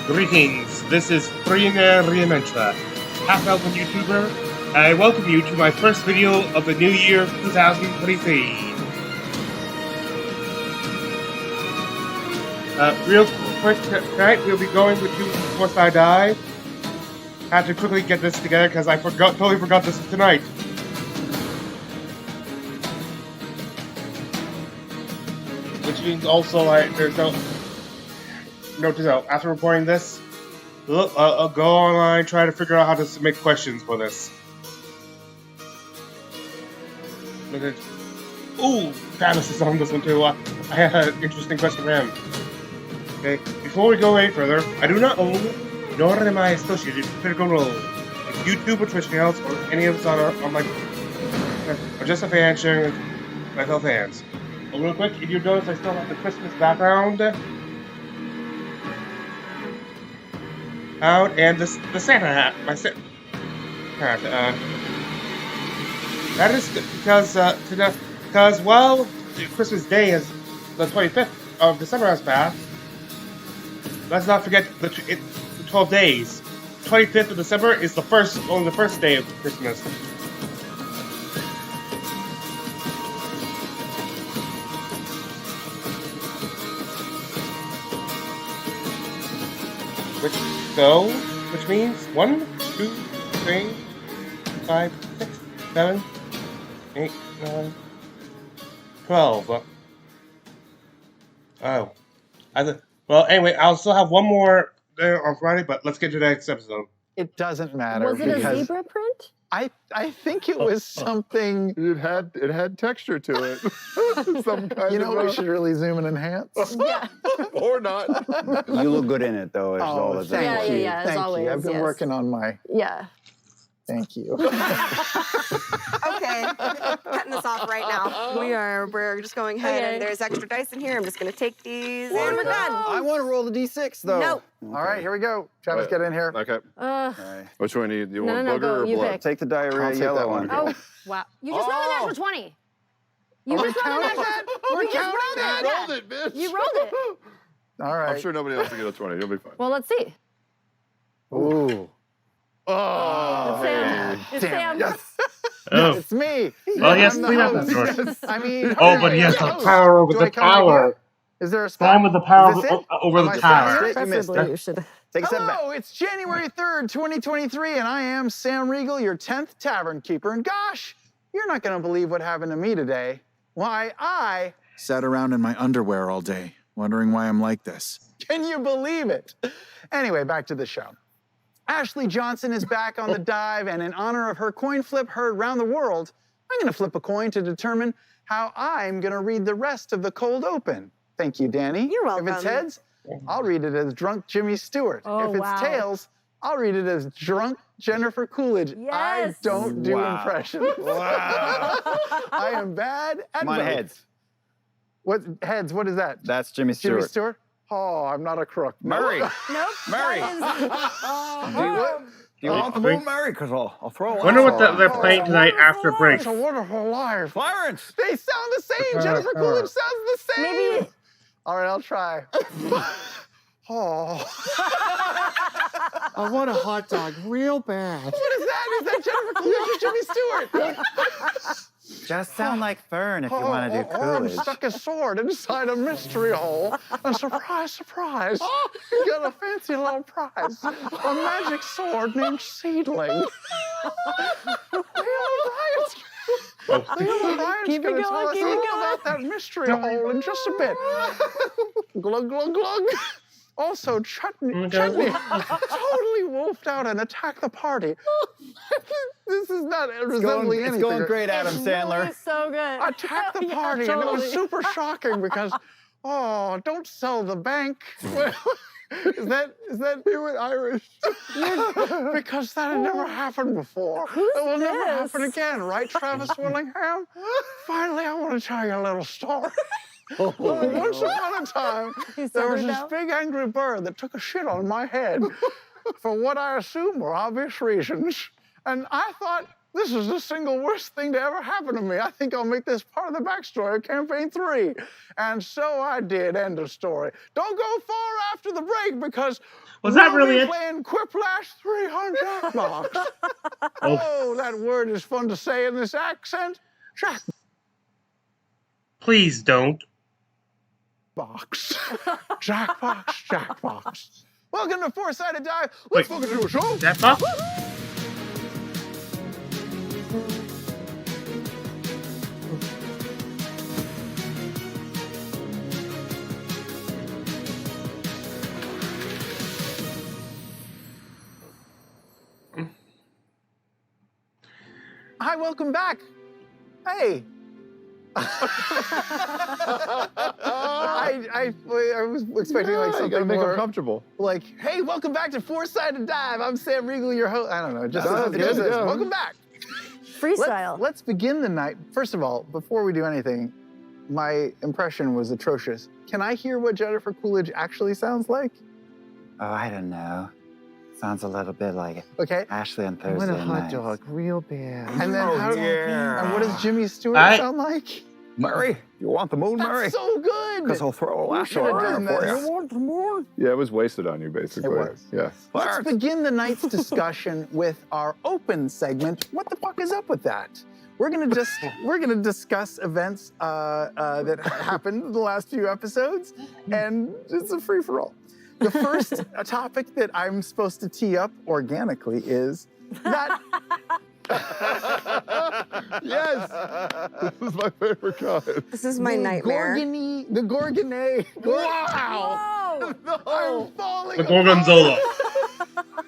Greetings, this is Freener Riamentra, half-elven YouTuber. I welcome you to my first video of the new year 2023. Real quick, tonight we'll be going with you before I die. Had to quickly get this together because I totally forgot this tonight. Which means also, there's no... Note to self, after reporting this, I'll go online, try to figure out how to submit questions for this. Ooh, Travis is on this one too. I had an interesting question for him. Okay, before we go any further, I do not own, nor am I associated with Critical Role, YouTube or Twitch channels, or any of us on my... I'm just a fan sharing with my fellow fans. But real quick, if you notice, I still have the Christmas background. Out and the Santa hat, my Santa hat. That is because while Christmas Day is the 25th of December has passed, let's not forget the 12 days. 25th of December is only the first day of Christmas. Which means 1, 2, 3, 5, 6, 7, 8, 9, 12. Oh. Well, anyway, I'll still have one more on Friday, but let's get to the next episode. It doesn't matter. Was it a zebra print? I think it was something. It had texture to it. Some kind You know, of we should really zoom and enhance. Yeah. or not. You look good in it, though. Is all that's thank you. Yeah, as Thank always, you. I've been yes. working on my. Yeah. Thank you. Okay, cutting this off right now. We're just going ahead, and there's extra dice in here. I'm just gonna take these, and we're done. I want to roll the d6, though. No. All right, here we go. Travis, get in here. Okay. All right. Which one do you want, No, booger go, or you blood? pick. Take the I'll diarrhea take yellow that one. one. Oh, wow. You just rolled an extra 20. You Are we just rolled an counting extra... that? We're You just counting rolled that? it. Rolled it, bitch. You rolled it. All right. I'm sure nobody else will get a 20. You'll be fine. Well, let's see. Ooh. Oh, It's Sam. It's damn Sam. it. Yes. Oh. It's me. Well, yes, I'm the clean up that host. door. I mean. Oh, but he has the power over Do the I come right tower. here? Is there a spot? Sam with the power Is this it? over Am the I tower. standing here? You missed Preferably it. you should... Take a step back. Hello, it's January 3rd, 2023, and I am Sam Riegel, your 10th tavern keeper. And gosh, you're not going to believe what happened to me today. Why, I... Sat around in my underwear all day, wondering why I'm like this. Can you believe it? Anyway, back to the show. Ashley Johnson is back on the dive, and in honor of her coin flip heard round the world, I'm going to flip a coin to determine how I'm going to read the rest of the cold open. Thank you, Danny. You're welcome. If it's heads, I'll read it as drunk Jimmy Stewart. Oh, if it's wow. tails, I'll read it as drunk Jennifer Coolidge. I Yes. don't do Wow. impressions. Wow. I am bad at Come on, both. heads. What heads? What is that? That's Jimmy Jimmy Stewart. Stewart? Oh, I'm not a crook. Murray. Nope. Murray. That Do you want the Wait. whole Murray? Because I'll throw a Wonder what lasso they're on. playing tonight after break. It's a wonderful life. Clarence. They sound the same. Jennifer Coolidge sounds the same. Maybe... All right, I'll try. Oh. I want a hot dog real bad. What is that? Is that Jennifer Coolidge or Jimmy Stewart? Just sound like Fern if you want to do I'm Coolidge. stuck a sword inside a mystery hole. And surprise, surprise, you got a fancy little prize. A magic sword named Seedling. Leon O'Brien's Keep it going to tell going, us keep it all going. about that mystery hole in just a bit. Glug, glug, glug. Also, Chutney totally wolfed out and attacked the party. This is not resembling anything. It's going great, Adam Sandler. Really so good. Attacked the Yeah, party, and it totally. was super shocking because, oh, don't sell the bank. Is that you and Irish? Because that had never happened before. Who's it will never this? happen again, right, Travis Willingham? Finally, I want to tell you a little story. Once upon a time, He's there was sobered this now? big angry bird that took a shit on my head for what I assume were obvious reasons. And I thought This is the single worst thing to ever happen to me. I think I'll make this part of the backstory of Campaign 3. And so I did. End of story. Don't go far after the break because Was that really we'll it? be playing Quiplash 3 on Jackbox. Oh, that word is fun to say in this accent. Please don't. Jackbox. Jackbox. Welcome to Four-Sided Dive. Let's fucking do a show. Jackbox? Hi, welcome back. Hey. I was expecting like You something gotta make them more comfortable. like, hey, welcome back to Four-Sided Dive. I'm Sam Riegel, your host. I don't know. Just Sounds it just good, is. yeah. Welcome back. Freestyle. Let's begin the night. First of all, before we do anything, my impression was atrocious. Can I hear what Jennifer Coolidge actually sounds like? Oh, I don't know. Sounds a little bit like Okay. Ashley on I want Thursday a hot nights. dog, real bad. And then and what does Jimmy Stewart I- sound like? Murray, you want the moon, Murray? That's so good. Because I'll throw a lasso should've around done for this. you. Want the moon? Yeah, it was wasted on you, basically. It was. Yeah. Let's begin the night's discussion with our open segment. What the fuck is up with that? We're gonna discuss events that happened in the last few episodes, and it's a free for all. The first topic that I'm supposed to tee up organically is that Yes! This is my favorite kind. This is my nightmare. The Gorgonate. Wow! Whoa! I'm falling The apart. Gorgonzola.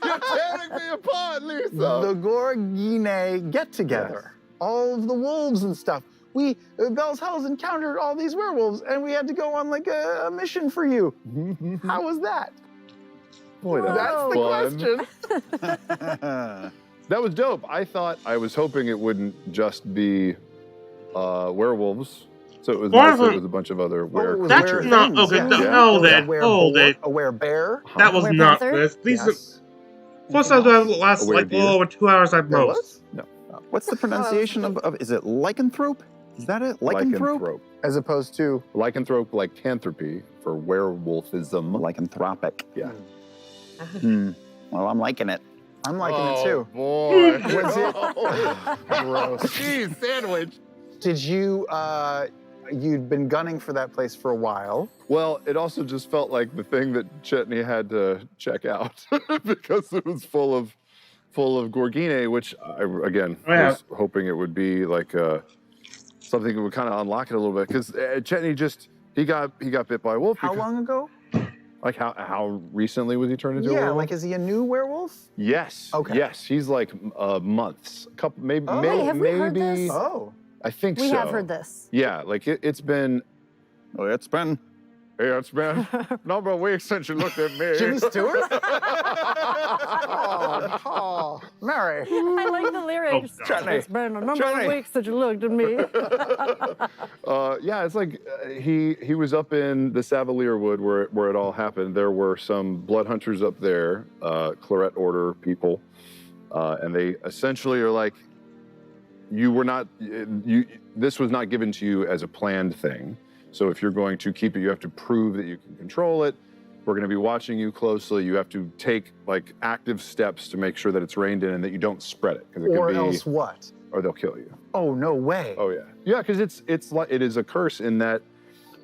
You're tearing me apart, Lisa! The Gorgine get together. All of the wolves and stuff. Bell's Hells encountered all these werewolves, and we had to go on like a mission for you. How was that? Boy, that That's was the fun. question. That was dope. I was hoping it wouldn't just be werewolves. So it was nice that it was a bunch of other werewolves. That's Were not things, okay. yeah. No, Yeah. hold it. Hold it. A werebear. That was Were not Panther? this. These Yes. plus I last Aware like deer. over 2 hours at There most. was? No. What's the pronunciation of is it lycanthrope? Is that it? Lycanthrope? Lycanthrope. As opposed to Lycanthrope, lycanthropy for werewolfism. Lycanthropic. Yeah. Well, I'm liking it. I'm liking it too. Boy. Was it- Gross. Cheese sandwich. Did you you'd been gunning for that place for a while? Well, it also just felt like the thing that Chetney had to check out because it was full of Gorgine, which I, again, was hoping it would be like something that would kind of unlock it a little bit. Because Chetney he got bit by a wolf. How long ago? Like how recently was he turned into a Yeah, werewolf? like is he a new werewolf? Yes. Okay. Yes, he's like months, a couple, maybe, Oh. Wait, have we heard maybe. this? Oh. I think We so. have heard this. Yeah, like it's been. Oh, it's been. Yeah, it's been a number of weeks since you looked at me. Jimmy Stewart? oh, Mary. I like the lyrics. Oh, God. It's been a number Johnny. of weeks that you looked at me. Yeah, it's like he was up in the Savalier Wood where it all happened. There were some blood hunters up there, Claret Order people, and they essentially are like, this was not given to you as a planned thing. So if you're going to keep it, you have to prove that you can control it. We're going to be watching you closely. You have to take like active steps to make sure that it's reined in and that you don't spread it, because it Or could be, else what? or they'll kill you. Oh, no way. Oh yeah, yeah, because it's like it is a curse in that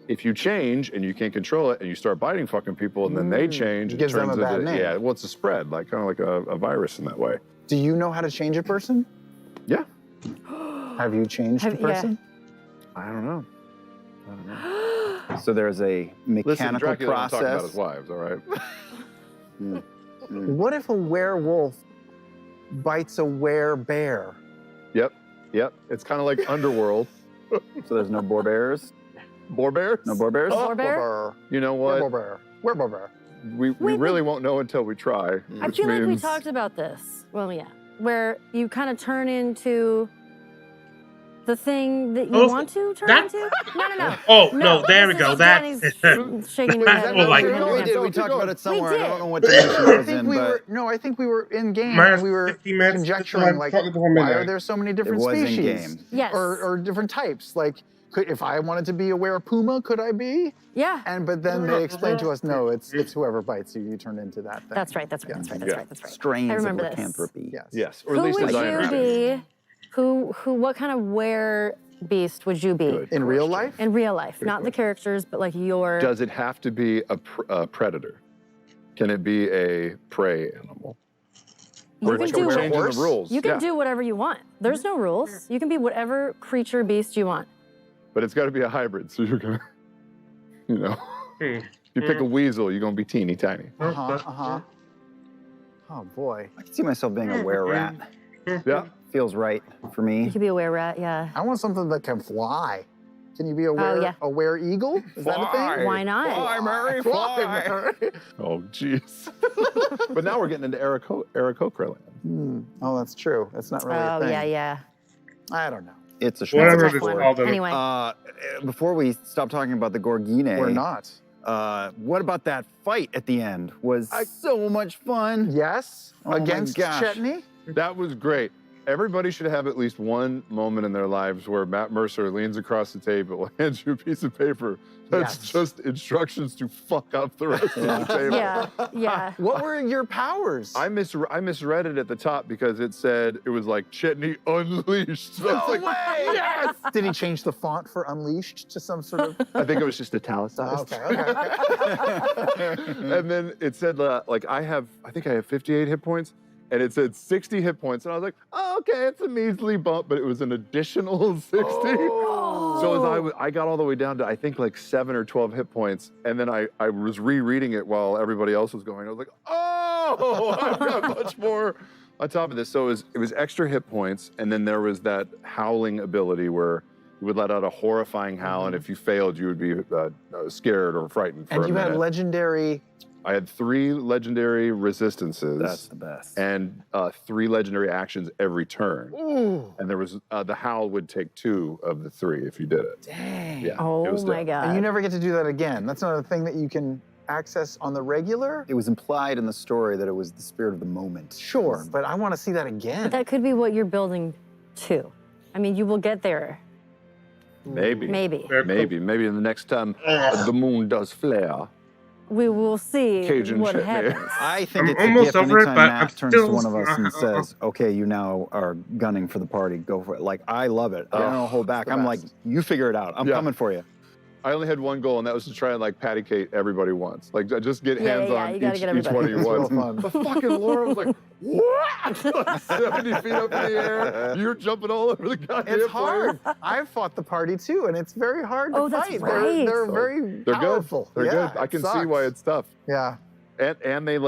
if you change and you can't control it and you start biting fucking people and then they change, Gives them a bad name. Yeah, well, it's a spread, like kind of like a virus in that way. Do you know how to change a person? Yeah, Have you changed a Yeah. person? I don't know. So there's a Listen, mechanical Dracula don't talk about his process. wives, all right? What if a werewolf bites a werebear? Yep. It's kind of like Underworld. So there's no boar bears. Boar bears? No boar bears. Boar bear? Werebear. You know what? Werebear. Werebear. We Wait, really won't know until we try. I which feel like we means- talked about this. Well, yeah. Where you kind of turn into The thing that you Oh, want to turn that- into? No. Oh, no, there we this go. is That- Danny's shaking his That's head. more like- Henry We Hudson. did. We talked about it somewhere. I don't did. know what dimension it I was think in, we were but no. I think we were in game Minus and we were 15 minutes, conjecturing like, fucking before why midnight. are there so many it different was in species? game. Yes. Or different types. Like, if I wanted to be a were-puma, could I be? Yeah. But then they explained to us, no, it's whoever bites you. You turn into that thing. That's right. That's right. Yeah. That's right. Strains I of remember this. lycanthropy. Yes. Yes, or Who at least would as I you understand it. be? What kind of were beast would you be Good In real question. life? in real life? Not the characters, but like your. Does it have to be a predator? Can it be a prey animal? You Or can it's do changing the horse? rules. You can Yeah. do whatever you want. There's no rules. You can be whatever creature, beast you want. But it's got to be a hybrid, so you're gonna, you know, if you pick a weasel, you're gonna be teeny tiny. Oh boy. I can see myself being a were-rat. Yeah. Feels right for You me. could be a were-rat, yeah. I want something that can fly. Can you be a yeah. were-eagle? Is that a thing? Why not? Fly, Mary, Fly, fly. Mary. Oh, jeez. But now we're getting into Aarakocra land. Oh, that's true. That's not really a Oh, thing. yeah. I don't know. It's a Whatever That's it a is tough one. called. Anyway, Before we stop talking about the Gorgine, We're not. What about that fight at the end? Was so much fun. Yes. Oh my Against gosh. Chetney. That was great. Everybody should have at least one moment in their lives where Matt Mercer leans across the table, hands you a piece of paper that's Yes. just instructions to fuck up the rest of the table. yeah. What were your powers? I misread it at the top because it said it was like Chetney Unleashed. So I was like, Yes. Did he change the font for Unleashed to some sort of? I think it was just italicized. Okay. And then it said like I think I have 58 hit points, and it said 60 hit points, and I was like, oh, okay, it's a measly bump, but it was an additional 60. So as I got all the way down to I think like 7 or 12 hit points, and then I was rereading it while everybody else was going. I was like, oh, I've got much more on top of this. So it was extra hit points, and then there was that howling ability where you would let out a horrifying howl, and if you failed, you would be scared or frightened for And a you minute. had legendary. I had 3 legendary resistances. That's the best. And 3 legendary actions every turn. Ooh. And there was the howl would take 2 of the 3 if you did it. Dang. Yeah. it Oh was my dope. God. And you never get to do that again. That's not a thing that you can access on the regular. It was implied in the story that it was the spirit of the moment. Sure, but I want to see that again. That could be what you're building to. I mean, you will get there. Maybe. Maybe. Maybe in the next time the moon does flare. We will see Cajun what shit, man. happens. I think I'm it's a almost gift over it, anytime but Matt I'm turns to still- one of us and says, okay, you now are gunning for the party, go for it. Like, I love it. I don't hold back. the I'm like, best. you figure it out. I'm Yeah. coming for you. I only had one goal, and that was to try and like patty cake everybody once. Like just get Yeah, hands yeah, on you gotta each get one of you everybody. once. It's real fun. But fucking Laura was like, what? Like 70 feet up in the air. You're jumping all over the goddamn It's hard. place. I've fought the party too, and it's very hard to Oh, that's fight. right. They're So, very They're powerful. good. They're Yeah, good. I it can see sucks. why it's tough. Yeah. And they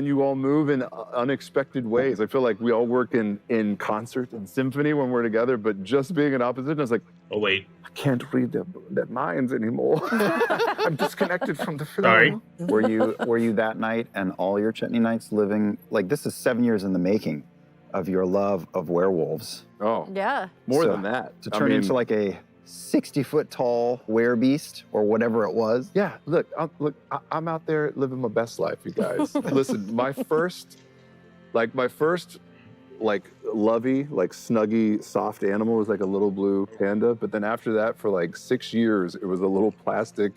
you all move in unexpected ways. I feel like we all work in concert and symphony when we're together, but just being in opposition, it's like, Oh, wait. I can't read their minds anymore. I'm disconnected from the flow. Sorry. Were you that night and all your Chetney nights living, like this is 7 years in the making of your love of werewolves Oh, Yeah. more So, than that. to turn into like a 60-foot tall werebeast or whatever it was. Yeah, I'm out there living my best life, you guys. Listen, my first lovey, like snuggy, soft animal was like a little blue panda. But then after that, for like 6 years, it was a little plastic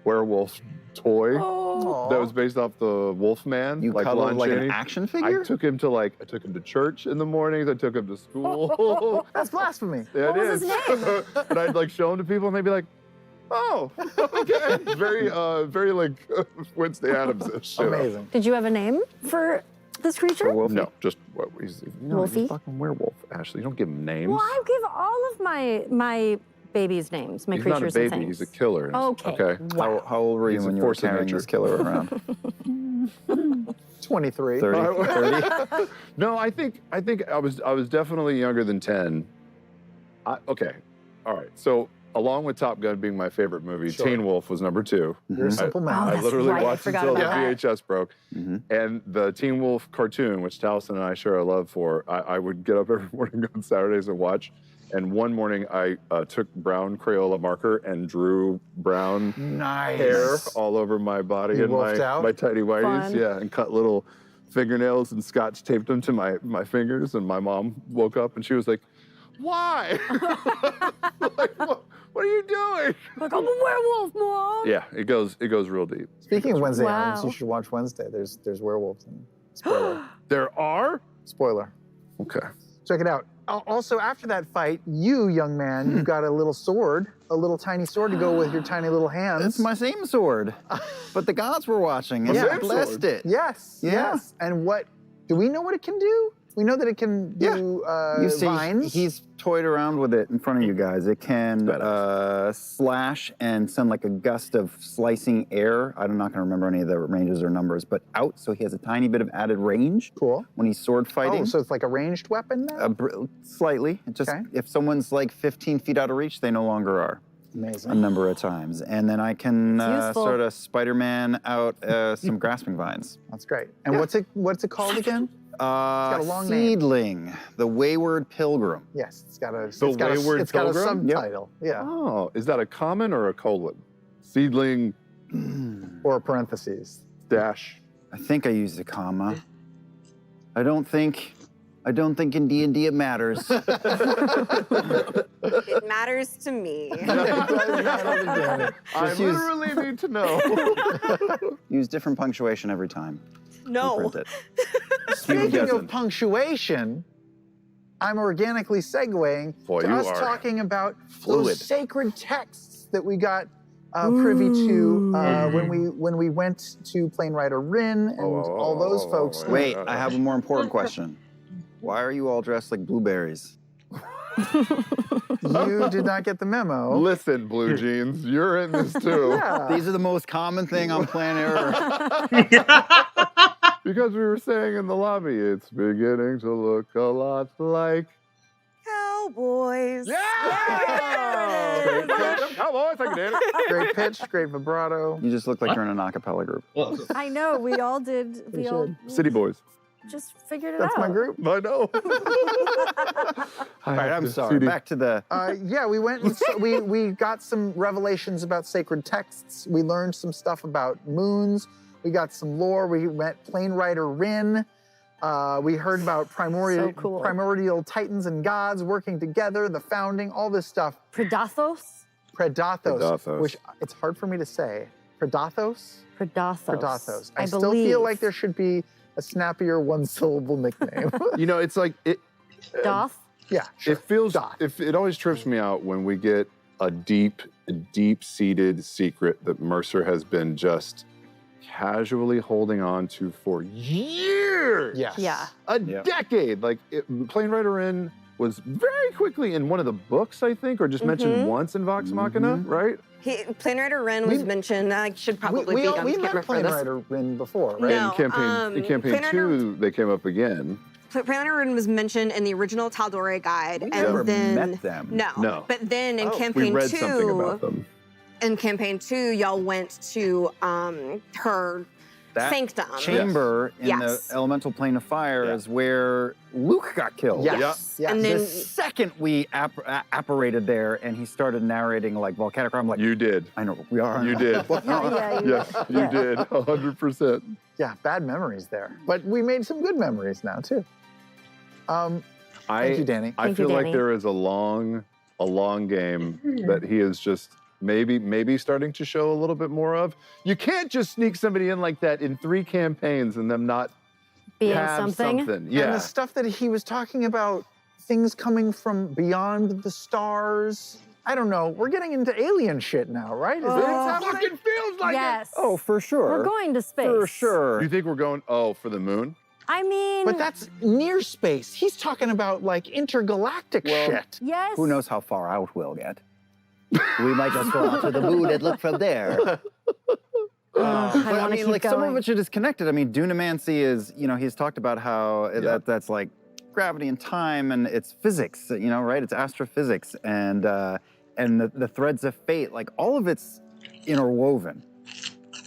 werewolf toy Oh. that was based off the Wolfman. You like cuddled Lon like Chaney. an action I figure? took him to church in the mornings. I took him to school. That's blasphemy. Yeah, What it was his is. And I'd like show them to people, and they'd be like, "Oh, okay." Very, very like Wednesday Adams-ish. you know? Amazing. Did you have a name for this creature? For Wolfie? No, just what he's no, Wolfie? he's a fucking werewolf. Ashley, you don't give him names. Well, I give all of my babies names, my He's not a creatures baby. and things. He's a killer. Okay. Okay. Wow. How old were you He's a when you were force of carrying nature. this killer around? 23. 30? 30? No, I think I was definitely younger than 10. Okay, all right. So along with Top Gun being my favorite movie, Sure. Teen Wolf was number 2. You're a simple Oh, man. I that's literally right. I watched forgot until the about that. VHS broke. Mhm. And the Teen Wolf cartoon, which Taliesin and I share a love for, I would get up every morning on Saturdays and watch. And one morning I took brown Crayola marker and drew brown Nice. hair all over my body You and wolfed out? my tidy whities. Fun. Yeah, and cut little fingernails and scotch taped them to my fingers. And my mom woke up and she was like, "Why?" Like, what are you doing? Like, I'm a werewolf, Mom. Yeah, it goes real deep. Speaking of Wednesday Wow. Addams, you should watch Wednesday. There's werewolves in it. Spoiler. There are? Spoiler. Okay. Check it out. Also, after that fight, you, young man, you've got a little sword, a little tiny sword to go with your tiny little hands. It's my same sword, but the gods were watching and Yeah. blessed it. Yes, Yeah. yes. And what, do we know what it can do? We know that it can do You see, vines. he's toyed around with it in front of you guys. It can Badass. slash and send like a gust of slicing air. I'm not going to remember any of the ranges or numbers, but out, so he has a tiny bit of added range Cool. when he's sword fighting. Oh, so it's like a ranged weapon now? Slightly. It just Okay. if someone's like 15 feet out of reach, they no longer are. A Amazing. number of times, and then I can It's useful. sort of Spider-Man out some grasping vines. That's great. And what's it called again? got a long name. Seedling, the Wayward Pilgrim. Yes, it's got a Wayward it's got a Pilgrim? Yep. subtitle. Yeah. Oh, is that a common or a colon? Seedling Or parentheses. dash. I think I used a comma. I don't think in D&D it matters. It matters to me. I Just use- literally need to know. Use different punctuation every time. No. Print it. Speaking guessing. of punctuation, I'm organically segueing Boy, to you us are talking about fluid. those sacred texts that we got privy to when we went to Plane Rider Rin and all those folks. Wait, I have a more important question. Why are you all dressed like blueberries? You did not get the memo. Listen, Blue Jeans, you're in this too. Yeah. These are the most common thing on planet Earth. Because we were saying in the lobby, it's beginning to look a lot like Cowboys. Great pitch. Cowboys, I can dance. Great pitch, great vibrato. You just look like you're in an a cappella group. I know, we all did. We all City Boys. just figured it That's out. my group. I know. All right, I'm sorry. Back to the... Yeah, we went and we got some revelations about sacred texts. We learned some stuff about moons. We got some lore. We met Plane Rider Rin. We heard about So cool. primordial titans and gods working together, the founding, all this stuff. Predathos? Predathos, which it's hard for me to say. Predathos? Predathos. I still believe. feel like there should be a snappier one-syllable nickname. You know, it's like it. Doth? Yeah, sure. It feels. Doth. It always trips me out when we get a deep-seated secret that Mercer has been just casually holding on to for years. Yes. Yeah. A decade. Like Plane Rider Inn was very quickly in one of the books, I think, or just mentioned once in Vox Machina, right? Plane Rider Ren was mentioned. I should probably be on we camera met for Plane this. Rider Rin before, right? No. In campaign Plane Rider- 2, they came up again. Plane Rider Ren was mentioned in the original Tal'Dorei guide, We and never then met them. No. But then in We campaign read 2, something about them. in campaign 2, y'all went to her That sanctum. chamber in Yes. the elemental plane of fire is where Luke got killed. Yes. Yes. And then The second we apparated there and he started narrating like volcanic, I'm like, You did. I know, we are. You did. Yeah, Yes, you did. 100%. Yeah, bad memories there. But we made some good memories now, too. Thank you, Danny. I Thank you, feel like Danny. there is a long game that he is just maybe starting to show a little bit more of. You can't just sneak somebody in like that in 3 campaigns and them not Being have something. And Yeah. the stuff that he was talking about, things coming from beyond the stars. I don't know. We're getting into alien shit now, right? Is that what's happening? Fucking feels like Yes. Oh, for sure. We're going to space. For it. sure. You think we're going, for the moon? I mean, But that's near space. He's talking about like intergalactic shit. yes. Who knows how far out we'll get? We might just go out to the moon and look from there. But I wanna mean, keep like some going. of it is connected. I mean, dunamancy is, he's talked about how that's like gravity and time and it's physics, right? It's astrophysics and the threads of fate, like all of it's interwoven.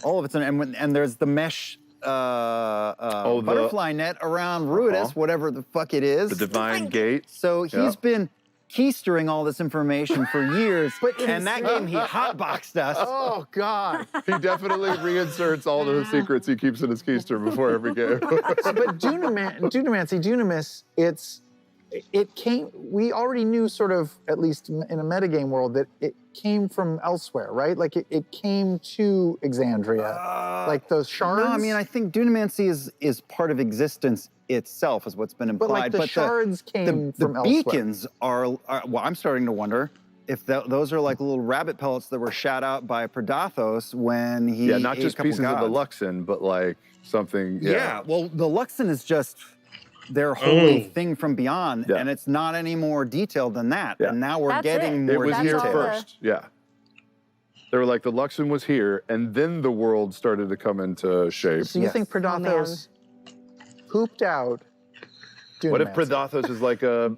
All of it's and there's the mesh butterfly net around Rudis, whatever the fuck it is. The divine gate. So he's been keystering all this information for years, and that game he hotboxed us. Oh God! He definitely reinserts all the secrets he keeps in his keister before every game. But Dunamancy, Dunamis, it came. We already knew, sort of, at least in a metagame world, that it came from elsewhere, right? Like it came to Exandria, like those shards. No, I mean I think Dunamancy is part of existence itself, is what's been implied. But like the shards came from elsewhere. The beacons are. Well, I'm starting to wonder if those are like little rabbit pellets that were shot out by Predathos when he not ate just a couple pieces of the Luxon, but like something. Yeah. Well, the Luxon is just their holy thing from beyond, and it's not any more detailed than that. And now we're getting more It was detail. here first. Yeah. They were like, the Luxon was here, and then the world started to come into shape. So you think Predathos pooped out Dunamancy? What if Predathos is like a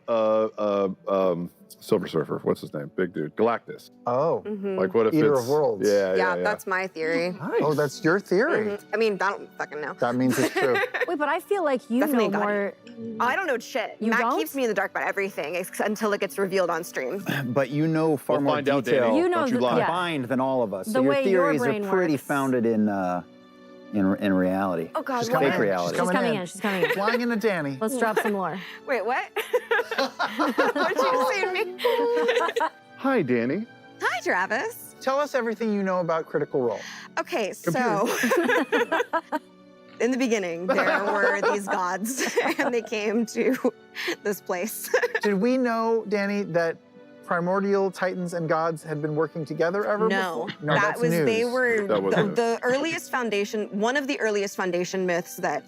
Silver Surfer? What's his name? Big dude. Galactus. Oh. Like what if Eater it's... of Worlds. Yeah, that's my theory. Nice. Oh, that's your theory. I mean, I don't fucking know. That means it's true. Wait, but I feel like you Definitely know got more. I don't know shit. You Matt don't? keeps me in the dark about everything until it gets revealed on stream. But you know far We'll more find out, detail Danny. You know Don't you the- lie. yeah. combined than all of us. The So your way your theories brain are pretty works. founded in reality. Oh God, She's what? coming Fake in. reality. She's She's coming in. She's coming in. Flying into Danny. Let's drop some more. Wait, what? What you saying to me? Hi, Danny. Hi, Travis. Tell us everything you know about Critical Role. Okay, so in the beginning, there were these gods, and they came to this place. Did we know, Danny, that primordial titans and gods had been working together ever No, before? No, that that's was news. they were That was news. the earliest foundation. One of the earliest foundation myths that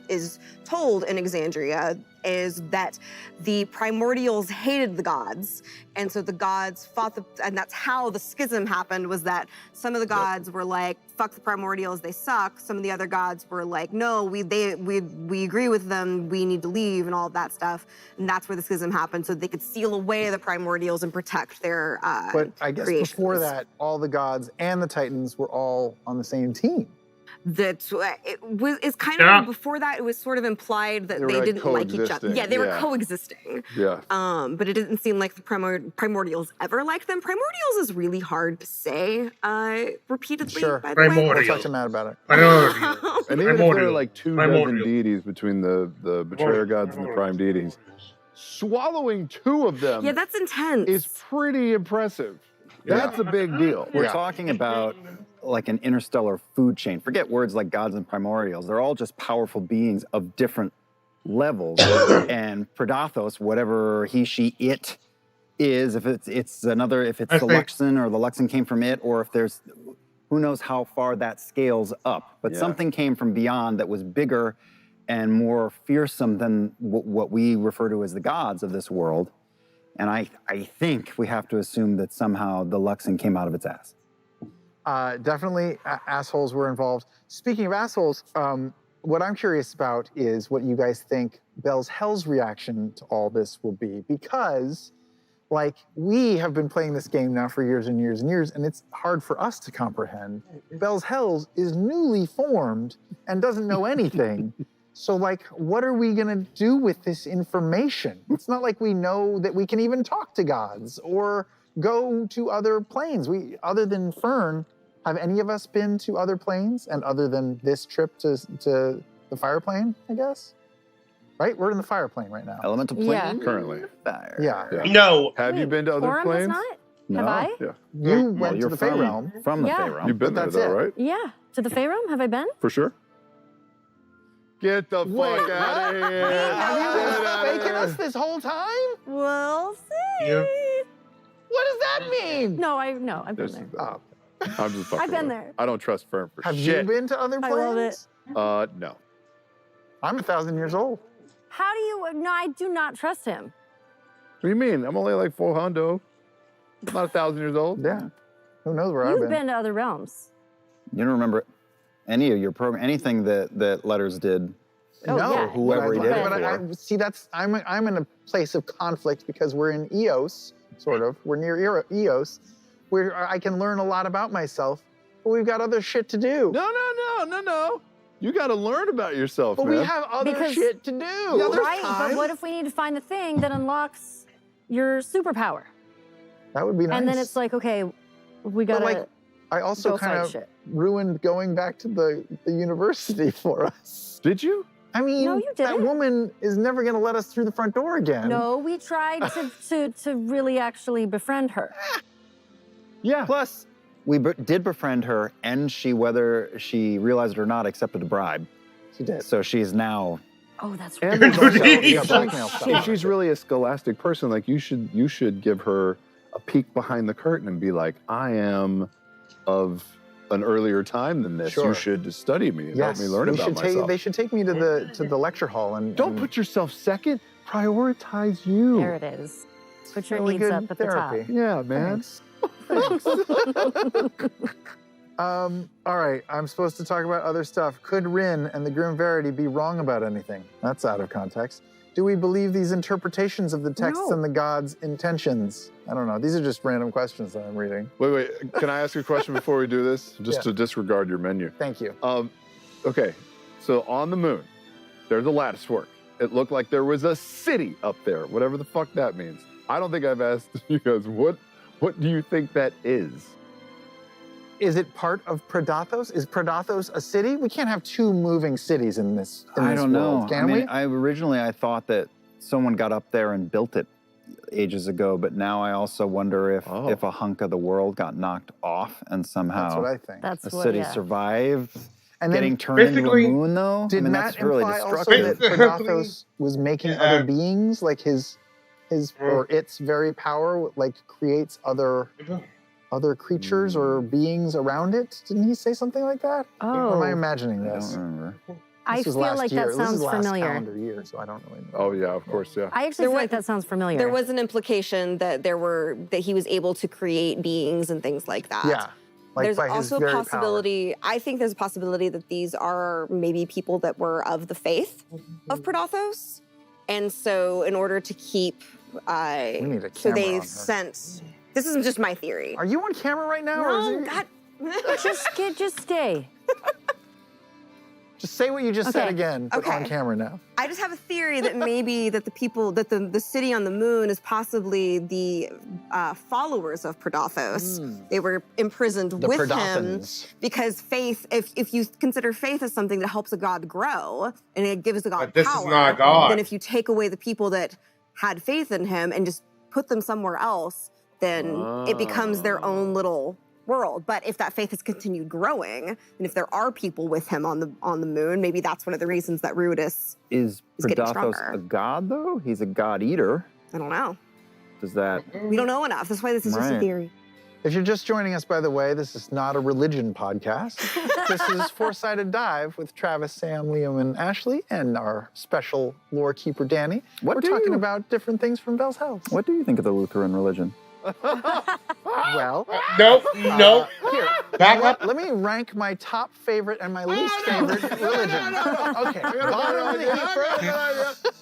is told in Exandria is that the primordials hated the gods, and so the gods fought and that's how the schism happened. Was that some of the gods were like, "Fuck the primordials, they suck." Some of the other gods were like, "No, we agree with them. We need to leave," and all of that stuff. And that's where the schism happened, so they could seal away the primordials and protect their But I guess creations. before that, all the gods and the titans were all on the same team. That it's kind Yeah. of before that. It was sort of implied that They were, they like, didn't like each other. coexisting, Yeah, they were yeah. coexisting. Yeah. But it didn't seem like the primordials ever liked them. Primordials is really hard to say repeatedly. Sure. By the way. We'll Primordial. talk to Matt about it. Primordial. And even if there are Primordial. like 2 Primordial. dozen deities between the betrayer gods and the prime deities, swallowing 2 of them Yeah, that's intense. is pretty impressive. That's a big deal. We're talking about like an interstellar food chain. Forget words like gods and primordials. They're all just powerful beings of different levels. And Predathos, whatever he, she, it is, if it's the I think- Luxon or the Luxon came from it, or if there's, who knows how far that scales up. But Yeah. something came from beyond that was bigger and more fearsome than what we refer to as the gods of this world. And I think we have to assume that somehow the Luxon came out of its ass. Definitely assholes were involved. Speaking of assholes, what I'm curious about is what you guys think Bell's Hell's reaction to all this will be. Because, like, we have been playing this game now for years and years and years, and it's hard for us to comprehend. Bell's Hell's is newly formed and doesn't know anything. So, like, what are we gonna do with this information? It's not like we know that we can even talk to gods or go to other planes. Other than Fern, have any of us been to other planes? And other than this trip to the fire plane, I guess? Right? We're in the fire plane right now. Elemental plane? Yeah. Currently. Fire. Yeah. No. Have you been to other Forum has planes? not? No. Have I? Yeah. You Well, went to you're the Fey from, Realm. from the Yeah. Fey Realm. You've been But there that's though, it. right? Yeah. To the Fey Realm? Have I been? For sure. Get the Wait, fuck out of here. Have you Get been outta faking here. us this whole time? We'll see. Yeah. What does that mean? No, I've been There's- there. Oh. I'm just fucking I've been with there. it. I don't trust Fern for Have shit. you been to other I planes? love it. No. I'm 1,000 years old. How do you? No, I do not trust him. What do you mean? I'm only like 400. I'm not 1,000 years old. Yeah. Who knows where I've You've been? been to other realms. You don't remember any of your program, anything that Letters did. Oh, no, yeah. Whoever he but did I, it but I, for. see, I'm in a place of conflict because we're in Eos, sort of. We're near Eos, where I can learn a lot about myself, but we've got other shit to do. No. You got to learn about yourself, But man. we have other Because- shit to do. Right, but what if we need to find the thing that unlocks your superpower. That would be nice. And then it's like, okay, we But, gotta like, I also go kind fight of shit. ruined going back to the university for us. Did you? I mean, No, you that didn't. woman is never going to let us through the front door again. No, we tried to really actually befriend her. Yeah. Plus, we did befriend her, and she, whether she realized it or not, accepted a bribe. She did. So she's now. Oh, that's And right. there's also, Yeah, blackmail stuff. If she's really a scholastic person, like you should give her a peek behind the curtain and be like, I am of an earlier time than this. Sure. You should study me and help Yes, me learn about myself. they should take me to the lecture hall and Don't put yourself second. Prioritize you. There it is. Put your really needs good up at the top. therapy. Yeah, man. Thanks. All right, I'm supposed to talk about other stuff. Could Rin and the Grim Verity be wrong about anything? That's out of context. Do we believe these interpretations of the texts No. and the gods' intentions? I don't know. These are just random questions that I'm reading. Wait. Can I ask you a question before we do this? Just Yeah. to disregard your menu. Thank you. Okay, so on the moon, there's a lattice work. It looked like there was a city up there, whatever the fuck that means. I don't think I've asked you guys, what do you think that is? Is it part of Predathos? Is Predathos a city? We can't have two moving cities in this I don't world, know. can I mean, we? I thought that someone got up there and built it ages ago, but now I also wonder if a hunk of the world got knocked off and somehow That's what I think. That's the what, city yeah. survived. And then Getting turned into a basically, moon, though. Did I mean, Matt that's really imply also destructive. that Predathos was making Yeah. other beings, like his or its very power, like creates other creatures or beings around it? Didn't he say something like that? Or am I Oh, imagining I this? don't remember. I This was feel last like year. that This sounds is last familiar. calendar year, so I don't really know. Oh yeah, of course, yeah. I actually There feel wa- like that sounds familiar. There was an implication that he was able to create beings and things like that. Yeah. Like There's by his also a very possibility, I think there's a possibility that these are maybe people that were of the faith of Predathos. And so in order to keep, We need a so camera they on her. sent, this is just my theory. Power. Are you on camera right now? or No, is it, God. just stay. Just say what you just said Okay. again, but on Okay. camera now. I just have a theory that maybe that the people, that the city on the moon is possibly the followers of Predathos. They were imprisoned The with him Predathans. because faith, if you consider faith as something that helps a god grow and it gives the god But this is power, not God. then if you take away the people that had faith in him and just put them somewhere else, then it becomes their own little world. But if that faith has continued growing, and if there are people with him on the moon, maybe that's one of the reasons that Ruidus, Is He's getting Predathos stronger. a god, though? He's a god eater. I don't know. Does that? We don't know enough. That's why this is just a Right. theory. If you're just joining us, by the way, this is not a religion podcast. This is Four-Sided Dive with Travis, Sam, Liam, and Ashley, and our special lore keeper, Danny. What We're do talking you- about different things from Bell's house. What do you think of the Lutheran religion? Well, Nope. here, Back up. let me rank my top favorite and my least favorite religion. Okay, bottom of the heap first.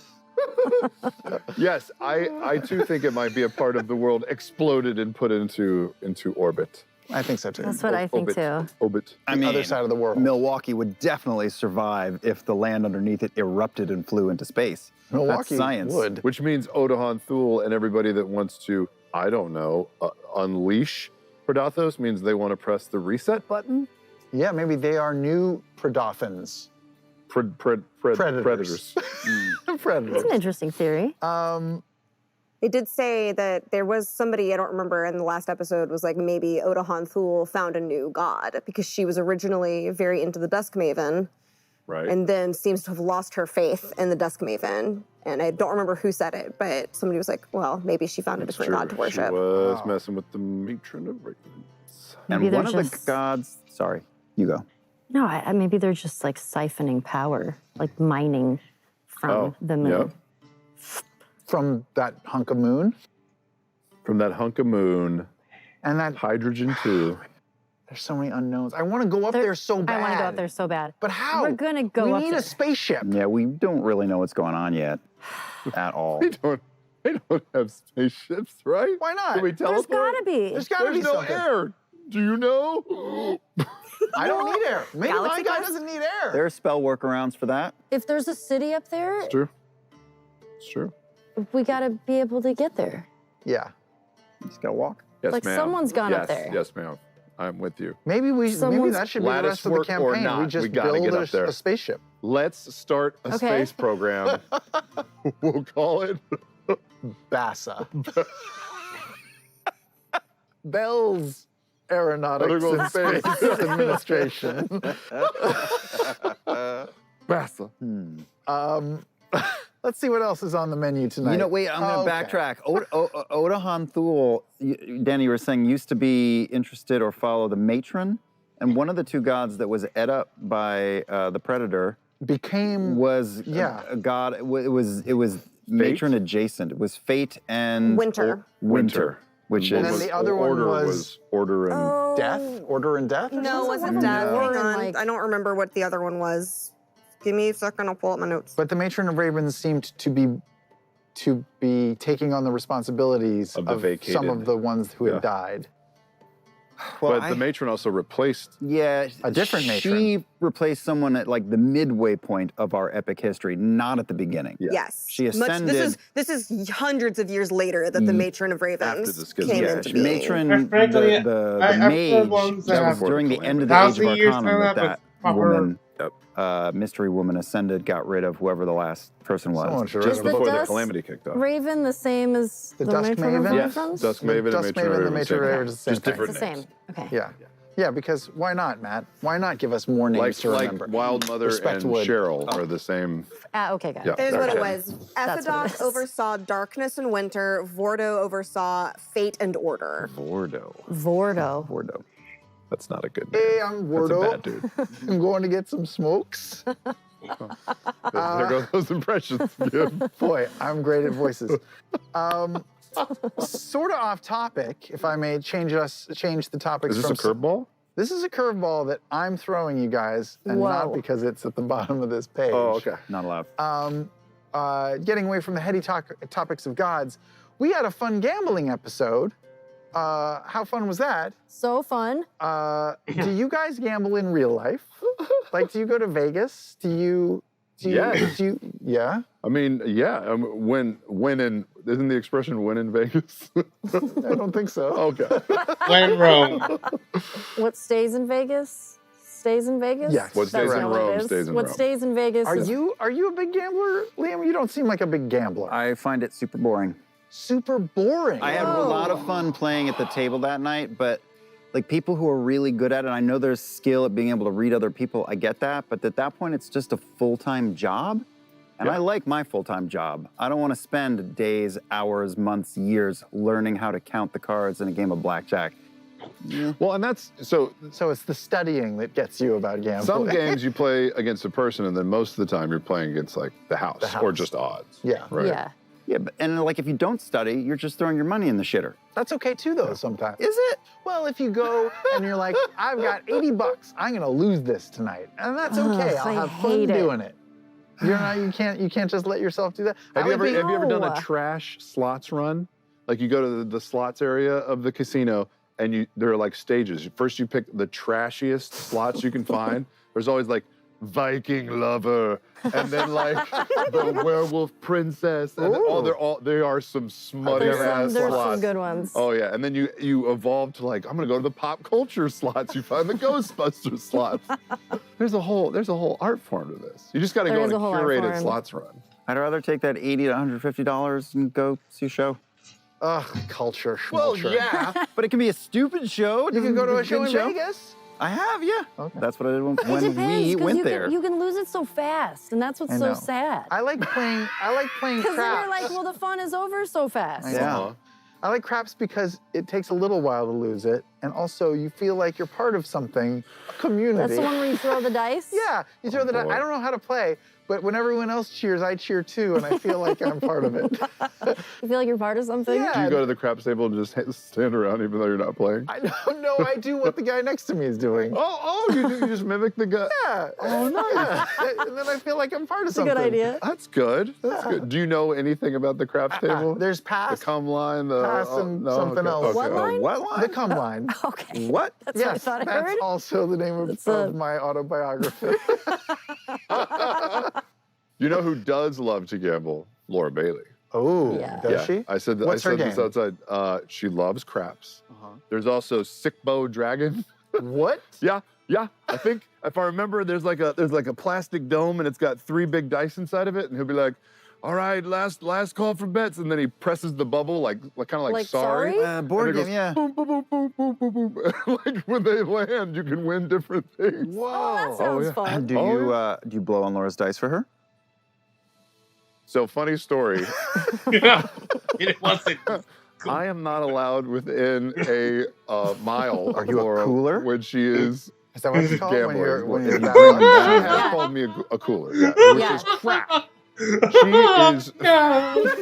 Yes, I too think it might be a part of the world exploded and put into orbit. I think so too. That's what I think too. Orbit. I The mean, other side of the world. Milwaukee would definitely survive if the land underneath it erupted and flew into space. Milwaukee That's science. would. Which means Odahan Thule and everybody that wants to, I don't know, unleash Predathos means they want to press the reset button. Yeah, maybe they are new Predathans. Predators. Predators. Predators. That's an interesting theory. They did say that there was somebody, I don't remember, in the last episode was like maybe Odahan Thule found a new god because she was originally very into the Dusk Maven Right. and then seems to have lost her faith in the Dusk Maven. And I don't remember who said it, but somebody was like, well, maybe she found a different god to worship. She was Wow. messing with the matron of ravens. Maybe And they're one of the just- gods. Sorry, you go. No, maybe they're just like siphoning power, like mining from the moon. yeah. From that hunk of moon. From that hunk of moon, And that hydrogen 2. there's so many unknowns. I want to go up there so bad. I want to go up there so bad. But how? We're gonna go we up need there. a spaceship. Yeah, we don't really know what's going on yet, at all. They don't have spaceships, right? Why not? Can we There's teleport? gotta be. There's gotta There's be no something. air. Do you know? I don't need air. Maybe my Galaxy guy Quest? doesn't need air. There are spell workarounds for that. If there's a city up there, It's true. It's true. we gotta be able to get there. Yeah. You just gotta walk. Yes, Like, ma'am. someone's gone yes, up there. Yes, ma'am. I'm with you. Maybe maybe Someone's- that should be the Lattice rest of the work or campaign. not, we just we gotta build get up there. a spaceship. Let's start a Okay. space program. We'll call it BASA. Bell's Aeronautics Medical and Space. Space Administration. BASA. Let's see what else is on the menu tonight. You know, wait, I'm gonna backtrack. Oda Hanthul, Danny, you were saying, used to be interested or follow the matron, and one of the two gods that was ate up by the predator Became was a god. It was matron adjacent. It was fate and Winter. Winter, which And is then the other one order was order and Death? Order and Death? or No, it something? wasn't death. No. Hang on. Like- I don't remember what the other one was. Give me a second, I'll pull up my notes. But the Matron of Ravens seemed to be taking on the responsibilities Of the some vacated. of the ones who Yeah. had died. well, but the matron also replaced. yeah, A different matron. She replaced someone at like the midway point of our epic history, not at the beginning. Yeah. Yes. She Much- ascended- this is hundreds of years later that the Matron of After Ravens the schism. came Yeah, into being. matron, Frankly, the I prefer mage, ones that that was have during the end of the Thousand Age of years Arcanum time that with proper- woman, mystery woman ascended, got rid of whoever the last person was. Someone should Just write a the before the dust- calamity kicked off. Raven the same as The the Dusk Matron of Maven? Yes, Ravens? Dusk Maven and Dusk Matron Maven and of the Ravens, same Matron of thing. Ravens is the same Just thing. different It's the names. same. Okay. Yeah. Yeah, because why not, Matt? Why not give us more names to remember? Like Wild Mother Respect and Wood. Cheryl are the same. Okay, got it. Yeah. There's what it Okay. was. That's what it Ephidoc is. oversaw darkness and winter. Vordo oversaw fate and order. Vordo. Vordo. Vordo. That's not a good name. Hey, I'm That's a Wardo. bad dude. I'm going to get some smokes. There go those impressions. Yeah. Boy, I'm great at voices. Sort of off topic, if I may change the topics. Is this a curveball? This is a curveball that I'm throwing you guys, and not Whoa. because it's at the bottom of this page. Oh, okay. Not allowed. Getting away from the heady topics of gods, we had a fun gambling episode. How fun was that? So fun. Do you guys gamble in real life? Like, do you go to Vegas? Yes. Yeah? I mean, yeah. When in isn't the expression "win in Vegas"? I don't think so. Okay. When in Rome. What stays in Vegas? Stays in Vegas? Yes. What That's stays in not what Rome it is. stays in What Rome. stays in Vegas Are is you a big gambler, Liam? You don't seem like a big gambler. I find it super boring. Super boring. I had a lot of fun playing at the table that night, but like people who are really good at it, I know there's skill at being able to read other people, I get that, but at that point it's just a full-time job. And I like my full-time job. I don't want to spend days, hours, months, years learning how to count the cards in a game of blackjack. Well, and that's so. So it's the studying that gets you about gambling. Some games you play against a person, and then most of the time you're playing against like the house, or house. just odds. Yeah. Right. Yeah. Yeah, and like if you don't study, you're just throwing your money in the shitter. That's okay too, though, sometimes. Is it? Well, if you go and you're like, I've got $80, I'm gonna lose this tonight. And that's okay. Ugh, I'll I have fun hate it. doing it. You're not, you can't just let yourself do that. Have I you like ever done a No. trash slots run? Like you go to the slots area of the casino, and there are like stages. First, you pick the trashiest slots you can find. There's always like Viking lover, and then like the werewolf princess, and they are some smutty There's ass some slots. good ones. Oh yeah, and then you evolve to like I'm gonna go to the pop culture slots. You find the Ghostbusters slots. There's a whole art form to this. You just got to There go on is a a whole art curated form. slots run. I'd rather take that $80 to $150 and go see a show. Ugh, culture, Well, schmulture. yeah. But it can be a stupid show. You can go to a Good show in Vegas. I have, yeah. Okay. That's what I did when It we depends, 'cause went you there. Can, you can lose it so fast, and that's what's I so know. sad. I like playing Because then craps. you're like, well, the fun is over so fast. Yeah. I like craps because it takes a little while to lose it, and also you feel like you're part of something, a community. That's the one where you throw the dice? Yeah, you throw the dice. boy. I don't know how to play, but when everyone else cheers, I cheer too, and I feel like I'm part of it. You feel like you're part of something? Yeah. Do you go to the craps table and just stand around even though you're not playing? I don't know. I do what the guy next to me is doing. You just mimic the guy. Yeah. Oh, nice. And then I feel like I'm part of That's a something. good idea. That's good. That's good. Do you know anything about the craps table? There's The pass, cum line, pass and something else. What line? What line? the cum line. Okay. What? That's what I Yes, thought I that's heard. also the name It's a- of my autobiography. You know who does love to gamble? Laura Bailey. Oh, Yeah. does she? I said, What's I her said this game? outside. She loves craps. There's also Sickbow Dragon. What? Yeah. I think if I remember, there's like a plastic dome and it's got 3 big dice inside of it, and he'll be like, "All right, last call for bets," and then he presses the bubble like kind of like sorry. Board And it game, goes yeah. boom, boom, boom, boom, boom, boom, boom. Like when they land, you can win different things. Whoa. Oh, that sounds yeah. fun. Do you blow on Laura's dice for her? So funny story. It wasn't. I am not allowed within a mile Are of you a Laura cooler? when she is Is that what it's called when gambling. you're when If you're you that bring much? them down, she has Yeah. called me a cooler, yeah, which Yeah. is crap. She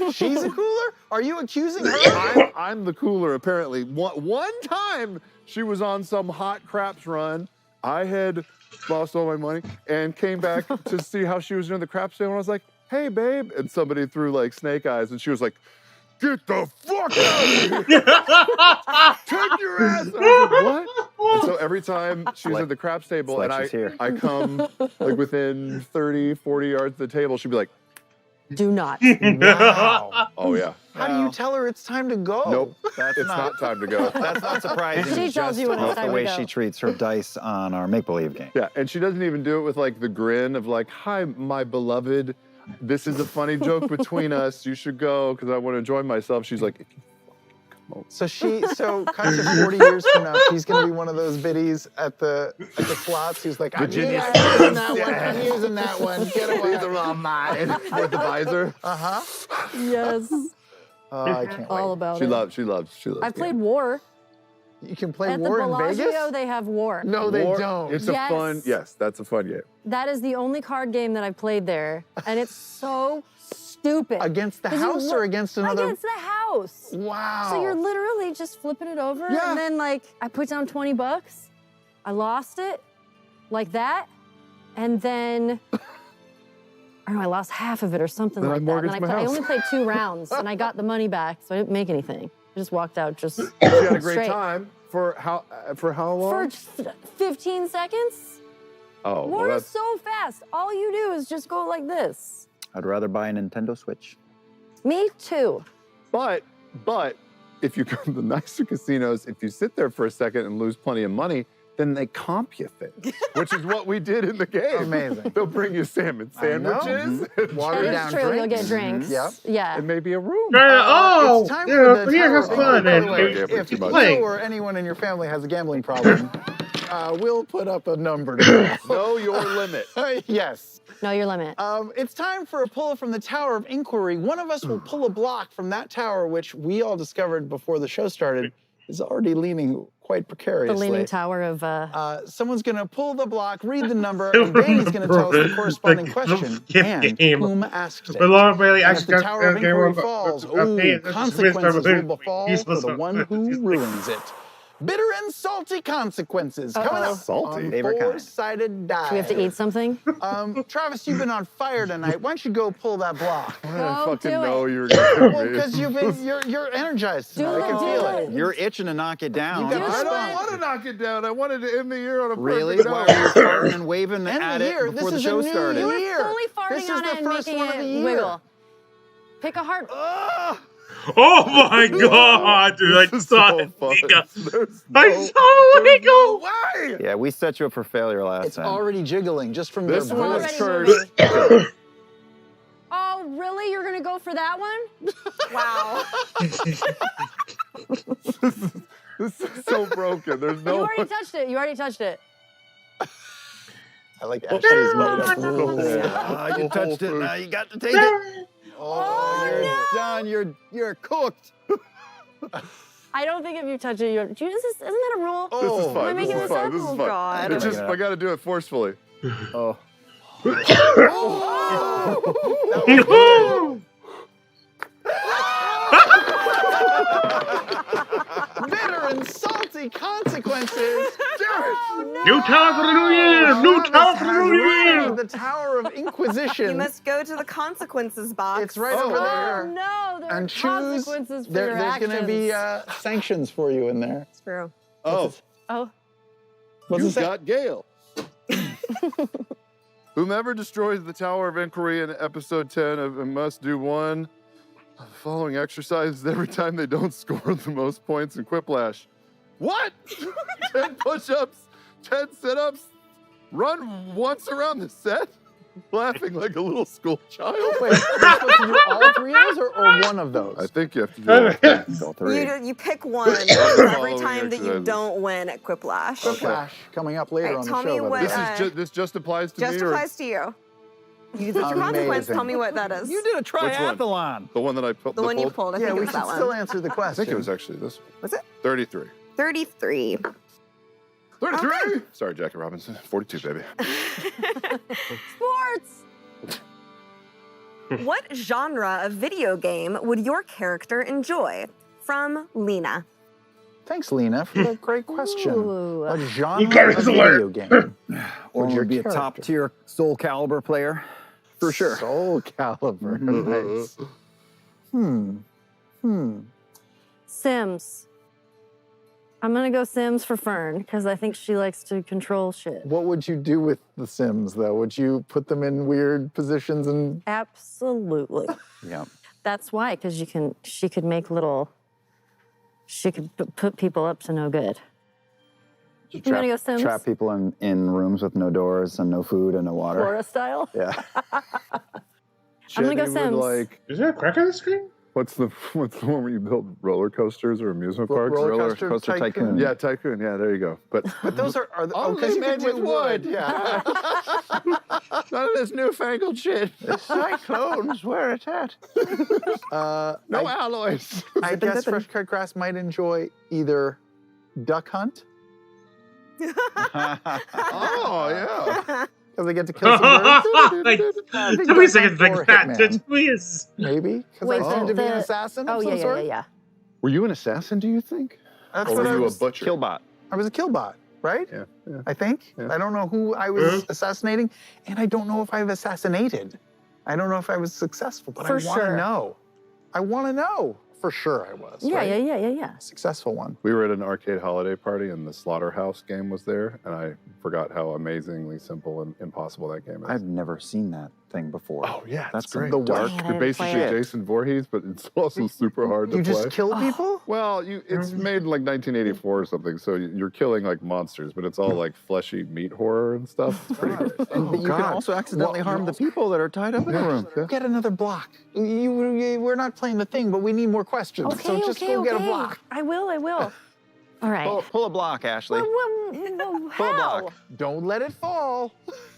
is. She's a cooler? Are you accusing her? I'm the cooler, apparently. One time, she was on some hot craps run. I had lost all my money and came back to see how she was doing the craps table. And I was like, "Hey, babe." And somebody threw like snake eyes, and she was like, "Get the fuck out of here! Take your ass!" And I was like, "What?" And so every time she's at the craps table like and she's here. I come like within 30, 40 yards of the table, she'd be like, Do not. Wow. "Oh yeah, How do you tell her it's time to go? nope, That's it's not time to go." That's not surprising. She tells you when it's Just time the to way go. she treats her dice on our make-believe game. Yeah, and she doesn't even do it with like the grin of like, "Hi, my beloved. This is a funny joke between us. You should go because I want to enjoy myself." She's like, So kind of 40 years from now, she's gonna be one of those biddies at the slots who's like, I'm using that one, I'm using that one, get away. "These are all mine." With the visor. Yes. I can't All wait. about She it. loves. I've played War. You can play At the War in Bellagio, Vegas? they have War. No, they don't. It's Yes. a fun. Yes, that's a fun game. That is the only card game that I've played there, and it's so stupid. Against the 'Cause you house or look- against another? Against the house. Wow. So you're literally just flipping it over, Yeah. and then like I put down $20, I lost it, like that, and then I don't know, I lost half of it or something Then I like that. And mortgaged my I house. only played 2 rounds, and I got the money back, so I didn't make anything. I just walked out just She had a great straight. time for how long? For 15 seconds. Oh, War well, is that's so fast. All you do is just go like this. I'd rather buy a Nintendo Switch. Me too. but if you go to the nicer casinos, if you sit there for a second and lose plenty of money, then they comp you things, which is what we did in the game. Amazing. They'll bring you salmon I know. sandwiches, Watered That down is true. You'll drinks. get drinks. Yep. Yeah. and maybe a room. It's time for the yeah, Tower have of fun, Inquiry. and By the way, gambling if too you much. or anyone in your family has a gambling problem, we'll put up a number to Know your limit. Yes. Know your limit. It's time for a pull from the Tower of Inquiry. One of us will pull a block from that tower, which we all discovered before the show started is already leaning quite The precariously. Leaning Tower of. Someone's going to pull the block, read the number, and Danny's going to tell us the corresponding question and whom asked it. But Laura Bailey And if actually the Tower of Inquiry falls, consequences will befall for the one who ruins it. Bitter and salty consequences coming up Salty. on Favorite kind. Four-Sided Dive. Do we have to eat something? Travis, you've been on fire tonight. Why don't you go pull that block? I Go fucking do know it. you were gonna Well, me. because you're energized Do tonight. I can it, feel do it. it. You're itching to knock it down. You got I the don't spot. want to knock it down. I wanted to end the year on a Really? perfect While note. we were farting and waving End at the it year. before This the is a show new started. You were year. fully farting This is on the it and first making one of it the year. wiggle. Pick a heart. Oh my god, dude, I This is saw so it. fun. Nico. There's I no- saw it, there's no Nico. way. Yeah, we set you up for failure last It's time. already jiggling just from This their one voice. is Already cursed. moving. Oh, really? You're gonna go for that one? Wow. This is so broken. There's no You already one. touched it. You already touched it. I like Ashley's made up rules. You touched it. Now you got to take it. Oh, you're no. done. You're cooked. I don't think if you touch it, isn't that a rule? This is Oh, fine. Am I This making is this fine. up? This is Oh, fine. God. It's just I got to do it forcefully. Oh. Bitter and salty consequences. New tower for the new year! New tower Travis for the has new rid year! the Tower of Inquisition. You must go to the consequences box. It's right over Oh there. no, there And are choose. consequences for your There's actions. going to be sanctions for you in there. It's true. Oh, Oh, What's you it say? got Gale. Whomever destroys the Tower of Inquiry in episode 10 of Must Do One The following exercise every time they don't score the most points in Quiplash. What? 10 push-ups, 10 sit-ups, run once around the set? Laughing like a little school child. Wait, you're supposed to do all three of those or one of those? I think you have to do all three. You pick one every time that you exercises. don't win at Quiplash. Quiplash coming up later Alright, on the tell show. me by the what, way. This just applies to Just me? applies to you. You get your consequence. Amazing. Tell me what that is. You did a one? triathlon. The one that I pulled? The one you pulled. I Yeah, think it we was should that still one. answer the I question. think it was actually this one. Was it? 33. 33. 33? Okay. Sorry, Jackie Robinson. 42, baby. Sports! What genre of video game would your character enjoy? From Lena. Thanks, Lena, for that great question. Ooh. What You genre got of it, video game? Or Would your would be a character? top tier Soul Calibur player, for sure. Soul Calibur. Nice. Sims. I'm gonna go Sims for Fern, because I think she likes to control shit. What would you do with the Sims, though? Would you put them in weird positions and... Absolutely. Yeah. That's why, because she could make she could put people up to no good. I'm gonna go Sims. Trap people in rooms with no doors and no food and no water. Flora style. Yeah. I'm gonna go Jenny would Sims. like, Is there a crack on the screen? what's the one where you build roller coasters or amusement parks? Roller Coaster Tycoon. Yeah, Tycoon. Yeah, there you go. But But those are Only you made could do with wood. Yeah. none of this newfangled shit. Cyclones, where it's at. No alloys. I guess Fresh Cut Grass might enjoy either Duck Hunt, Oh, yeah. because they get to kill some birds. Like, I think tell me a Duck second, Hunt like or that. Hitman. Please. Maybe, because Wait, I seem to be an the- assassin of Oh, some yeah, yeah, sort. yeah, yeah. Were you an assassin, do you think? That's Or what were I you a was. butcher? Killbot. I was a killbot, right? Yeah, yeah. I think. Yeah. I don't know who I was assassinating, and I don't know if I've assassinated. I don't know if I was successful, but For I want to sure. know. I want to know. For sure I was. Yeah, right? yeah. Successful one. We were at an arcade holiday party and the Slaughterhouse game was there, and I forgot how amazingly simple and impossible that game is. I've never seen that thing before. Oh yeah, That's it's great. the dark. Man, I You're didn't basically play it. Jason Voorhees, but it's also super hard to You play. just kill people? Well, it's made in like 1984 or something, so you're killing like monsters, but it's all like fleshy meat horror and stuff. It's pretty great. And you can God. also accidentally Well, harm the people that are tied up in the room. Get another block. We're not playing the thing, but we need more questions. Okay, so just okay, go okay. get a block. I will. All right. Pull a block, Ashley. Pull Pull a block. Don't let it fall.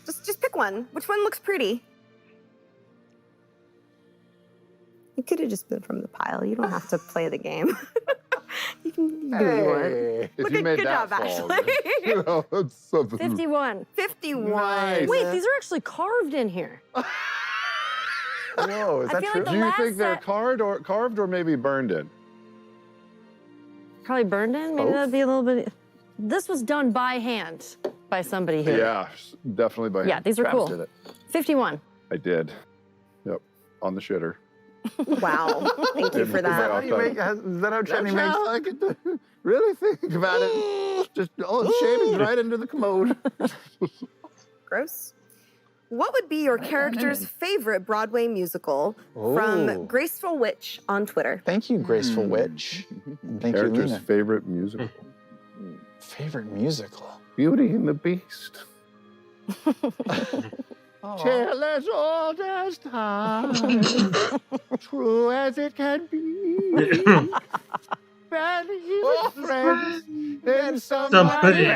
Just pick one. Which one looks pretty? You could have just been from the pile. You don't have to play the game. you can do what you want. Hey. If Look you at- made good that job, fall, Ashley. you know, it's something. 51. 51. Nice. Wait, these are actually carved in here. Whoa, is I that feel true? like Do you last think they're set- carved or maybe burned in? Probably burned in. Maybe Both? that'd be a little bit. This was done by hand by somebody here. Yeah, definitely by Yeah, hand. these are Travis cool. did it. 51. I did. Yep, on the shitter. Wow. Thank you for Is that how that. you make? Is that how Chetney makes? I get to really think about it. Just all shavings right into the commode. Gross. What would be your character's favorite Broadway musical? From Oh. Graceful Witch on Twitter. Thank you, Graceful Witch. And thank you, Character's Lena. favorite musical. Favorite musical. Beauty and the Beast. Oh. Till as old as time, true as it can be. Value friends, then Somebody.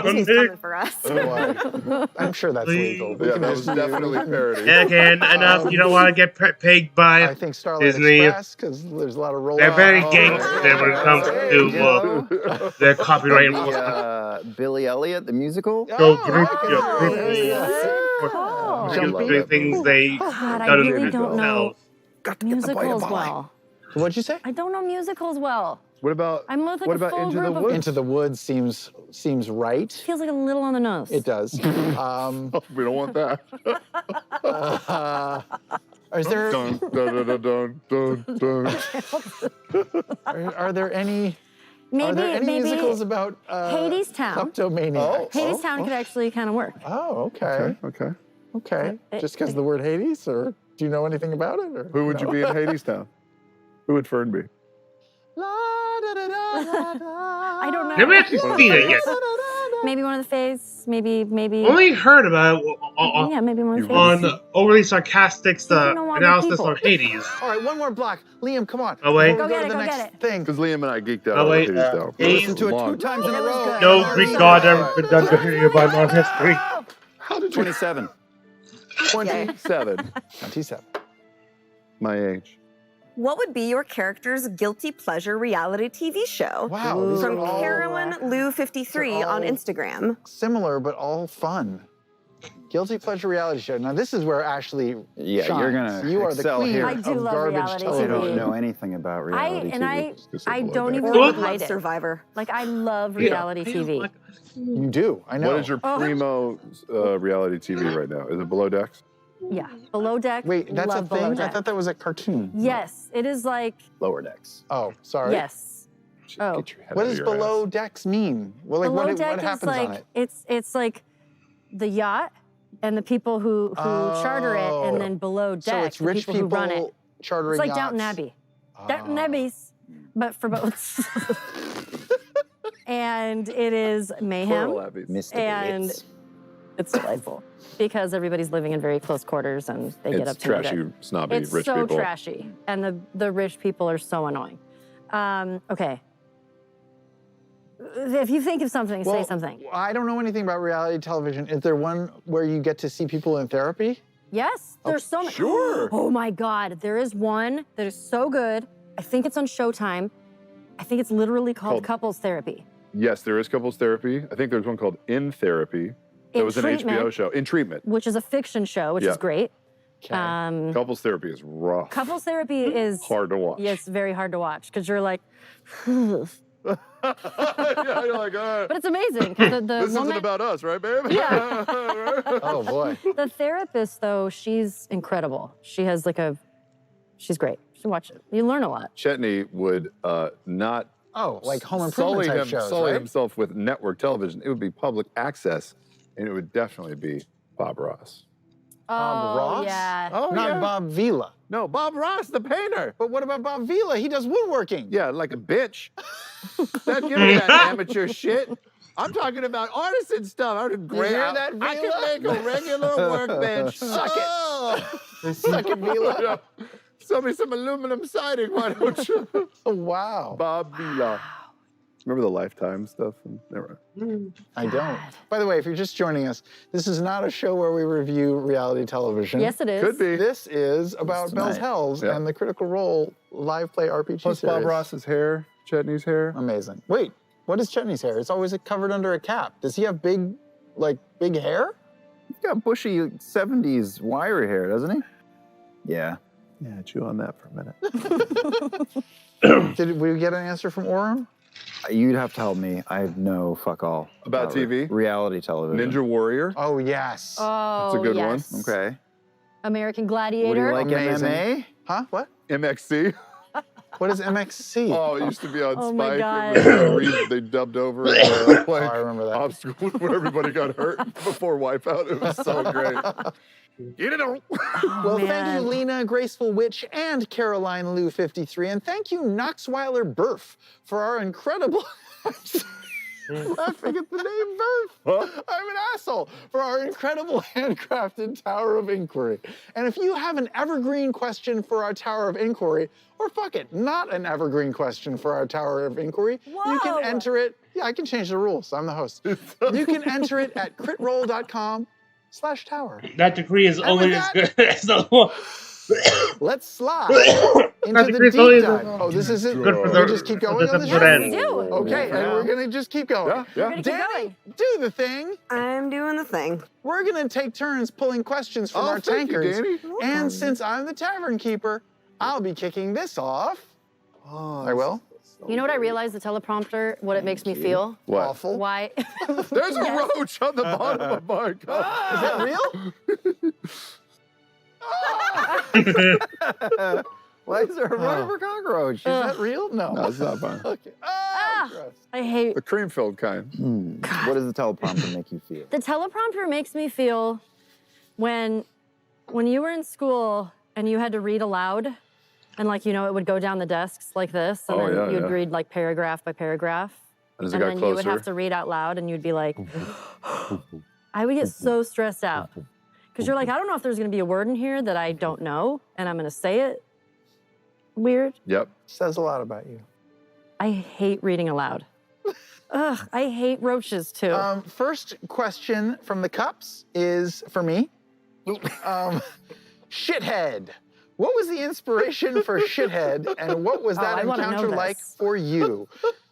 Disney's coming for us. Oh, I'm sure that's legal. We Yeah, can that just was do- definitely parody. Okay, enough. You don't want to get pegged I by. think Starlight Disney. Express, because there's a lot of roll. They're very Oh, gangster when it comes to their copyright enforcement. Billy Elliot, the musical. Go Oh, drink I your can Britney. see that. Oh. Jumpy. Doing things they God, I done really don't know Got to get the bite of musicals Molly. well. What'd you say? I don't know musicals well. What about I'm with like what a about full Into the group of- Woods? Into the Woods seems right. Feels like a little on the nose. It does. We don't want that. Is there Dun, dun, dun, dun, dun, dun. are there any maybe musicals about Hades Town. kleptomaniacs? Hades Oh, Town could actually kind of work. Oh, okay. Okay. Okay. It- Just because the word Hades, or Do you know anything about it? Or Who would you be in Hadestown? Who would Fern be? I don't know. Never actually seen it yet. Maybe one of the Fays. Maybe. Only heard about it Yeah, maybe one of the on Fays. overly sarcastic See, you know other analysis people. of Hades. All right, one more block. Liam, come on. Oh, wait. Before we Go to get the it, next go get it. thing. Because Liam and I geeked out Oh, on wait, Hadestown. Hades- Listen to it Long- 2 times in a It was row. good. No Greek god ever been done to here by modern history. How did you? 27. 27. 27. My age. What would be your character's guilty pleasure reality TV show? Wow, these From are all Carolyn Lou 53 on all- Instagram. similar, but all fun. Guilty pleasure reality show. Now this is where Ashley Yeah, shines. you're gonna You are the excel queen here. I do of love garbage reality I TV. don't television. know anything about reality TV. I don't even Or What? would love hide it. Survivor. Like I love reality TV. You do. I know. What is your primo reality TV right now? Is it Below Decks? Yeah, Below Deck. Wait, that's a love Below thing? I Deck. thought that was a cartoon. Yes, it is like Lower decks. Oh, sorry. yes. Oh. Get your head What out of does your below ass. decks mean? Well, like Below what Deck happens is like on it? it's like the yacht and the people who charter it, Oh. and then below deck So it's the rich people who run it. chartering It's like yachts. Downton Abbey. Downton Ah. Abbey's, but for boats. And it is mayhem, Plural Abbeys. Mr. and Bates. it's delightful because everybody's living in very close quarters and they get It's up to no trashy, good. snobby, It's rich so people. trashy, and the rich people are so annoying. Okay. If you think of something, say something. I don't know anything about reality television. Is there one where you get to see people in therapy? Yes, there's so many. sure. Oh my God, there is one that is so good. I think it's on Showtime. I think it's literally called Couples Therapy. Yes, there is couples therapy. I think there's one called In Therapy. That In was an Treatment, HBO show. In Treatment. which is a fiction show, which Yeah. is great. Okay. Couples therapy is rough. Couples Therapy is Hard to watch. Yeah, it's very hard to watch because you're like, Yeah, you're like, but it's amazing because the this woman, isn't about us, right, babe? Yeah. Oh boy. the therapist though, she's incredible. She has she's great. You should watch it. You learn a lot. Chetney would not Oh, like Home Improvement type shows, sully right? himself with network television. It would be public access, and it would definitely be Bob Ross. Bob Ross? Yeah. Oh, Not yeah. Bob Vila. No, Bob Ross, the painter. But what about Bob Vila? He does woodworking. Yeah, like a bitch. Don't give me that amateur shit. I'm talking about artisan stuff. I would You hear that, I Vila? can make a regular workbench. Suck it. Oh. Suck it, Vila. Sell me some aluminum siding, why don't you? Oh, wow. Bob Vila. Remember the Lifetime stuff? Never. I don't. By the way, if you're just joining us, this is not a show where we review reality television. Yes, it is. Could be. This is about Bell's tonight. Hells Yeah. and the Critical Role live play RPG Plus series. Bob Ross's hair, Chetney's hair. Amazing. Wait, what is Chetney's hair? It's always covered under a cap. Does he have big hair? He's got bushy 70s wiry hair, doesn't he? Yeah. Yeah, chew on that for a minute. Did we get an answer from Orem? You'd have to help me. I know fuck all. About TV? Reality television. Ninja Warrior. Oh, yes. Oh, That's a good one. yes. Okay. American What do you Gladiator. like, Amazing. MMA? Huh? What? MXC. What is MXC? Oh, it used to be on Oh my Spike. God. They dubbed over it, Oh, I remember that. obstacles where everybody got hurt before Wipeout. It was so great. Get it on. Well, thank man. you, Lena, Graceful Witch, and Caroline Lou 53, and thank you, Knoxweiler Burf, for our incredible. Laughing at the name Burf. I'm an asshole. For our incredible handcrafted Tower of Inquiry. And if you have an evergreen question for our Tower of Inquiry, or fuck it, not an evergreen question for our Tower of Inquiry, you Whoa. can enter it. Yeah, I can change the rules. I'm the host. You can enter it at critroll.com/tower. That decree is And only with as that- good as the one. Let's slide into Not the the Chris deep Ollie- dive. Oh, this is it. Good for We the- just keep for going the on the episode show. end. Do it. Okay, and we're gonna just keep going. Yeah, yeah. We're gonna keep Danny, going. do the thing. I'm doing the thing. We're gonna take turns pulling questions from Oh, our thank you, tankards. Danny. And since I'm the tavern keeper, I'll be kicking this off. Oh, I will. You know what I realized? The teleprompter, what it makes me feel? What? Awful. Why? There's a roach on the bottom of my cup. Is that real? Why is there a rubber cockroach? Is that real? No. No, it's not fine. Okay. Ah. Gross. I hate The cream-filled kind. What does the teleprompter make you feel? the teleprompter makes me feel when you were in school and you had to read aloud, and like, you know, it would go down the desks like this, and then you'd read like paragraph by paragraph. And as it And got then closer, you would have to read out loud, and you'd be like, I would get so stressed out. Because you're like, I don't know if there's gonna be a word in here that I don't know, and I'm gonna say it weird. Yep. Says a lot about you. I hate reading aloud. Ugh, I hate roaches too. First question from the cups is for me. Shithead. What was the inspiration for Shithead, and what was that I wanna know encounter like this. for you?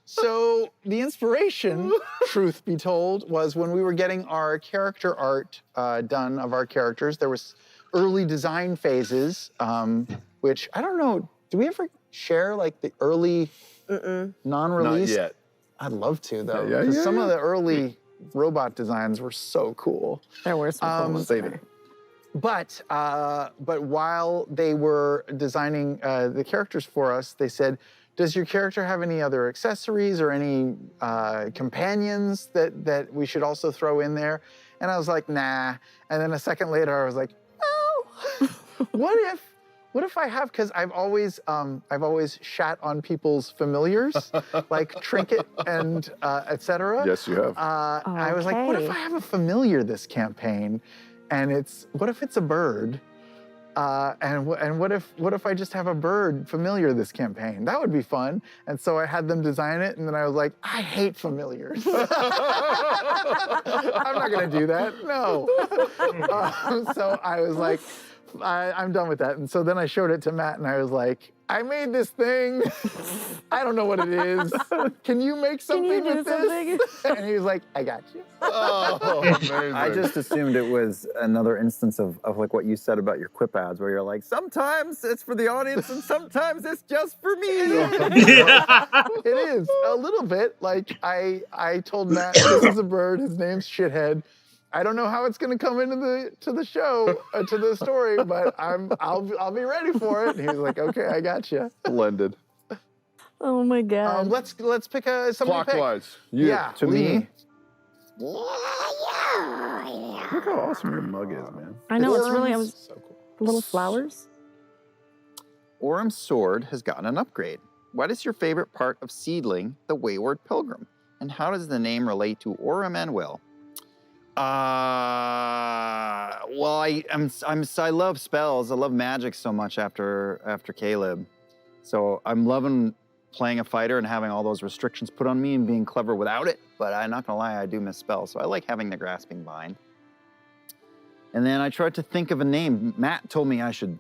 So the inspiration, truth be told, was when we were getting our character art done of our characters. There was early design phases, which I don't know. Do we ever share like the early non-release? Not yet. I'd love to though, Yeah, because yeah, some yeah. of the early robot designs were so cool. There were some cool ones Save there. it. But while they were designing the characters for us, they said, does your character have any other accessories or any companions that we should also throw in there? And I was like, nah. And then a second later, I was like, no. What if I have, because I've always shat on people's familiars, like Trinket and etc. Yes, you have. I was like, what if I have a familiar this campaign? And what if it's a bird? And what if I just have a bird familiar this campaign? That would be fun. And so I had them design it, and then I was like, I hate familiars. I'm not gonna do that, no. So I was like, I'm done with that. And so then I showed it to Matt, and I was like, I made this thing. I don't know what it is. Can you make something with this? And he was like, I got you. Oh, amazing. I just assumed it was another instance of like what you said about your quip ads, where you're like, sometimes it's for the audience and sometimes it's just for me. It is a little bit. Like I told Matt, this is a bird. His name's Shithead. I don't know how it's going to come into the show, to the story, but I'll be ready for it. And he was like, okay, I got you. Blended. Oh my God. Let's pick somebody. Clockwise. You. Yeah, To me? Look how awesome your mug is, man. I know, it's really, So cool. little flowers. Orum's sword has gotten an upgrade. What is your favorite part of Seedling, the Wayward Pilgrim? And how does the name relate to Orum and Will? Well, I love spells. I love magic so much after Caleb. So I'm loving playing a fighter and having all those restrictions put on me and being clever without it. But I'm not gonna lie, I do miss spells. So I like having the Grasping Vine. And then I tried to think of a name. Matt told me I should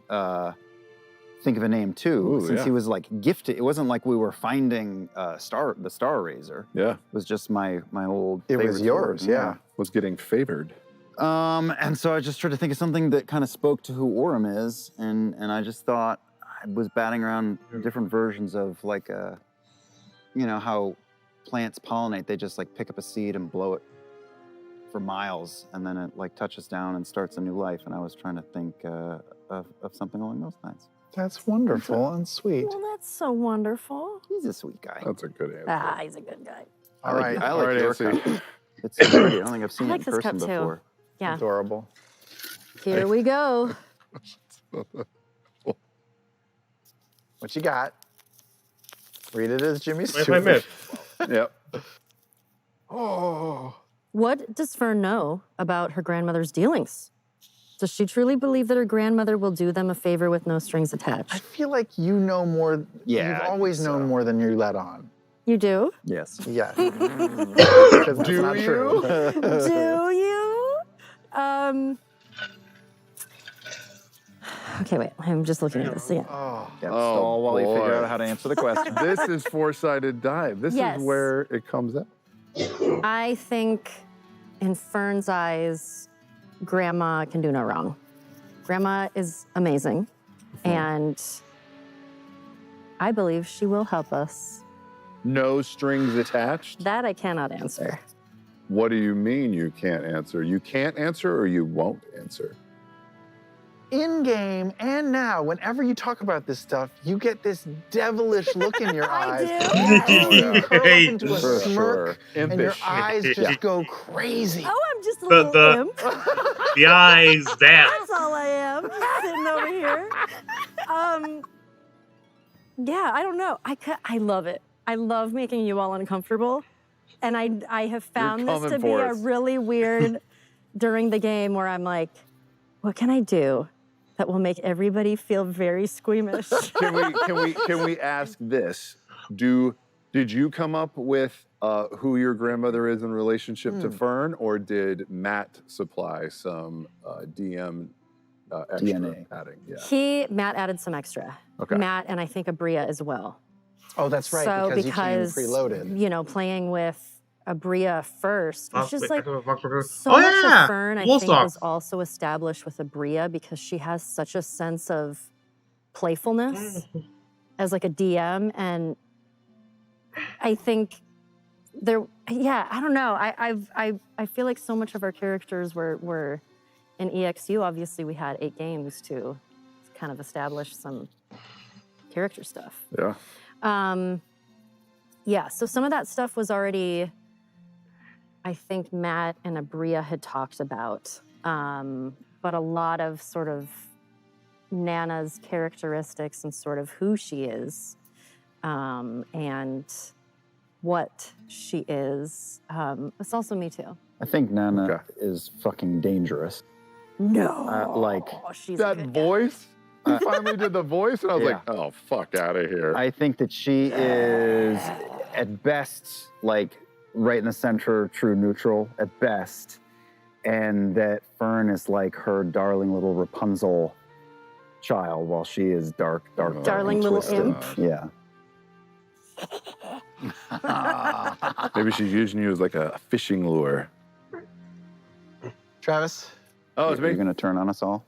think of a name too, since he was like gifted. It wasn't like we were finding the Star Razor. Yeah. It was just my old. It was favorite yours, sword. yeah. Was getting favored. And so I just tried to think of something that kind of spoke to who Orum is, and I just thought I was batting around different versions of like how plants pollinate. They just like pick up a seed and blow it for miles, and then it like touches down and starts a new life. And I was trying to think of something along those lines. That's wonderful and sweet. Well, that's so wonderful. He's a sweet guy. That's a good answer. Ah, he's a good guy. All right. I like your Nancy. cup. It's so pretty. I don't think I've seen I it like in this cup person too. before. Yeah. Adorable. Here we go. What you got? Read it as Jimmy What if I Stewart. miss? Yep. Oh. What does Fern know about her grandmother's dealings? Does she truly believe that her grandmother will do them a favor with no strings I attached? feel like you know more. Yeah, You've I always think known so. more than you let on. You do? Yes. Yeah. Because that's Do not you? true. Do you? Okay, wait. I'm just looking at this again. Oh. Yeah, Oh, stall while you figure boy. out how to answer the question. This is four-sided dive. This Yes. is where it comes out. I think in Fern's eyes, Grandma can do no wrong. Grandma is amazing, and I believe she will help us. No strings attached? That I cannot answer. What do you mean you can't answer? You can't answer or you won't answer? In game and now, whenever you talk about this stuff, you get this devilish look in your I eyes. do? And you curl up into a For smirk, sure. and your Impish. eyes just go crazy. Oh, I'm just a little imp. The eyes, that. That's all I am, sitting over here. Yeah, I don't know. I love it. I love making you all uncomfortable. And I have found this to be a really weird during the game where I'm like, what can I do that will make everybody feel very squeamish? Can we ask this? Did you come up with who your grandmother is in relationship to Fern, or did Matt supply some DM extra DNA padding? Yeah. Matt added some extra. Okay. Matt and I think Abria as well. Oh, that's right, So because you came preloaded. you know, playing with Abria first was just like so Oh, much yeah. of Fern, I Wool think, stock. was also established with Abria because she has such a sense of playfulness as like a DM, and I think I don't know. I feel like so much of our characters were in EXU. Obviously, we had 8 games to kind of establish some character stuff. Yeah. Yeah, so some of that stuff was already, I think Matt and Abria had talked about, but a lot of sort of Nana's characteristics and sort of who she is, and what she is. It's also me too. I think Nana is fucking dangerous. No, like she's that voice. I finally did the voice, and I was Yeah. like, "Oh, fuck out of here." I think that she is, at best, like right in the center, true neutral at best, and that Fern is like her darling little Rapunzel child, while she is dark. Darling and little twisted. imp. Yeah. Maybe she's using you as like a fishing lure. Travis, Oh, it's You're me. gonna turn on us all?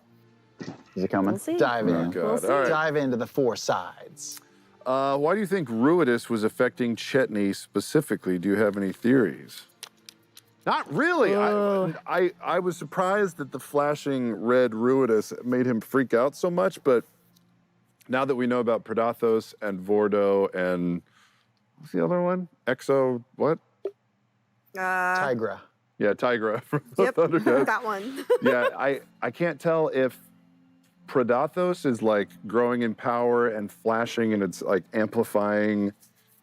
Is it coming? We'll see. dive in. Oh, God. We'll see. All right. Dive into the 4 sides. Why do you think Ruidus was affecting Chetney specifically? Do you have any theories? Not really. I was surprised that the flashing red Ruidus made him freak out so much, but now that we know about Predathos and Vordo and what's the other one? Exo what? Tigra. Yeah, Tigra from the Yep, Thundercats. that one. Yeah, I can't tell if Predathos is like growing in power and flashing, and it's like amplifying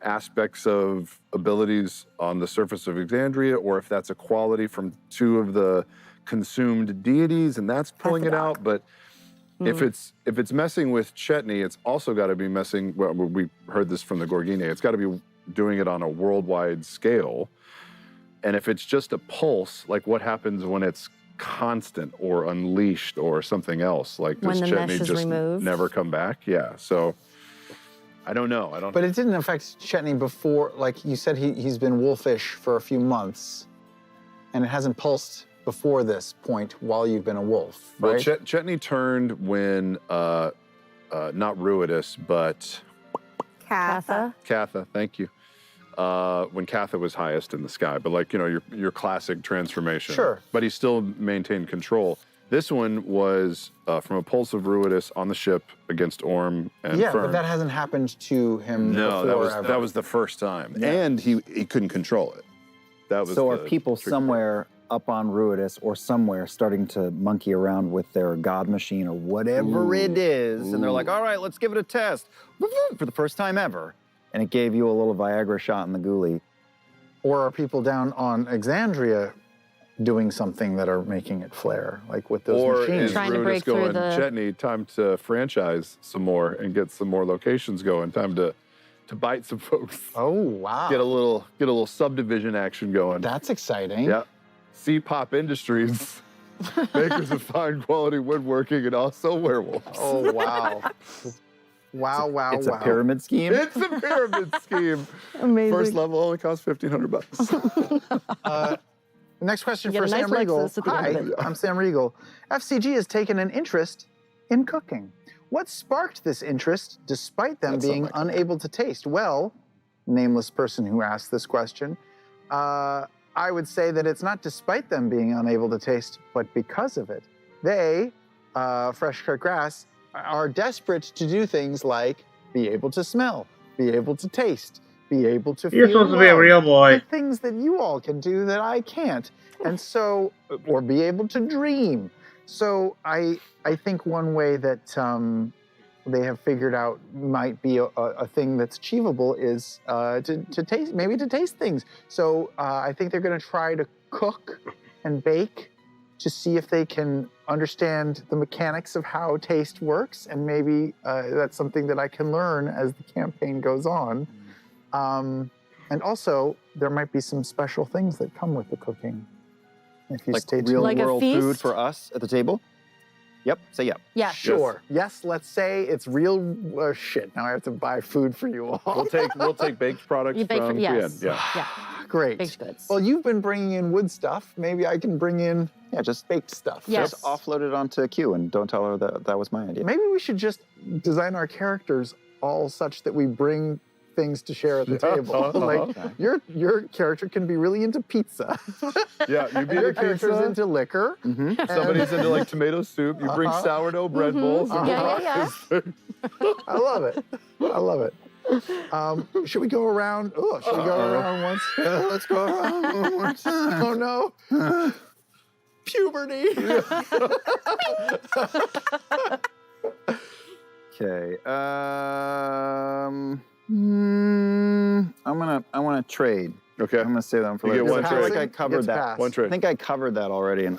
aspects of abilities on the surface of Exandria, or if that's a quality from 2 of the consumed deities and that's pulling it out. But if it's messing with Chetney, it's also got to be messing. Well, we heard this from the Gorgine. It's got to be doing it on a worldwide scale. And if it's just a pulse, like what happens when it's constant or unleashed or something else? Like When does the mesh Chetney is just removed? never come back? Yeah. So I don't know. I don't. But it didn't affect Chetney before, like you said, he's been wolfish for a few months, and it hasn't pulsed before this point while you've been a wolf, Well, right? Chetney turned when not Ruidus, but Katha. Katha. Thank you. When Katha was highest in the sky, but like, you know, your classic transformation. Sure. But he still maintained control. This one was from a pulse of Ruidus on the ship against Orm and Yeah, Fern. but that hasn't happened to him No, before. that was the first time, Yeah. and he couldn't control it. That was So are the people tricky somewhere up on Ruidus or somewhere starting to monkey around with their god machine or whatever it is, and they're like, all right, let's give it a test for the first time ever. And it gave you a little Viagra shot in the ghoulie. Or are people down on Exandria doing something that are making it flare, like with those Or machines? is Trying to Ruidus break through going, the- Chetney, time to franchise some more and get some more locations going. Time to bite some folks. Oh, wow. Get a little subdivision action going. That's exciting. Yeah. C-Pop Industries, makers of fine quality woodworking and also werewolves. Oh, wow. Wow, wow, It's wow. a pyramid scheme. It's a pyramid scheme. Amazing. First level only costs $1,500. Next question You for get a nice Sam Regal. Lexus at the Hi, end of it. I'm Sam Regal. F.C.G. has taken an interest in cooking. What sparked this interest despite them That's being not my unable to taste? Well, nameless person who asked this question, I would say that it's not despite them being unable to taste, but because of it. They, Fresh Cut Grass, are desperate to do things like be able to smell, be able to taste, be able to You're feel supposed to be a love, real boy. the things that you all can do that I can't, and so, or be able to dream. So I think one way that they have figured out might be a thing that's achievable is to taste, maybe to taste things. So I think they're going to try to cook and bake to see if they can understand the mechanics of how taste works, and maybe that's something that I can learn as the campaign goes on. And also, there might be some special things that come with the cooking. If you Like stay tuned. real Like a world food feast? for us at the table? Yep, say yep. Yeah. Sure. Yes, let's say it's real shit. Now I have to buy food for you all. We'll take baked products You bake from yes. Queen. Yeah. Yeah. Great. Baked goods. Well, you've been bringing in wood stuff. Maybe I can bring in just baked stuff. Yes. Just offload it onto Q and don't tell her that that was my idea. Maybe we should just design our characters all such that we bring things to share at the table. Like your character can be really into pizza. Yeah, you be Your the character's pizza. into liquor. Mm-hmm. Somebody's into like tomato soup. You bring sourdough bread bowls. And Yeah. I love it. I love it. Should we go around? Oh, should we go around once? Let's go around one more time. Oh no. Puberty. Okay. I want to trade. Okay. I'm gonna say that for You get later. one I feel trade. like I covered Gets that. passed. One I trade. think I covered that already in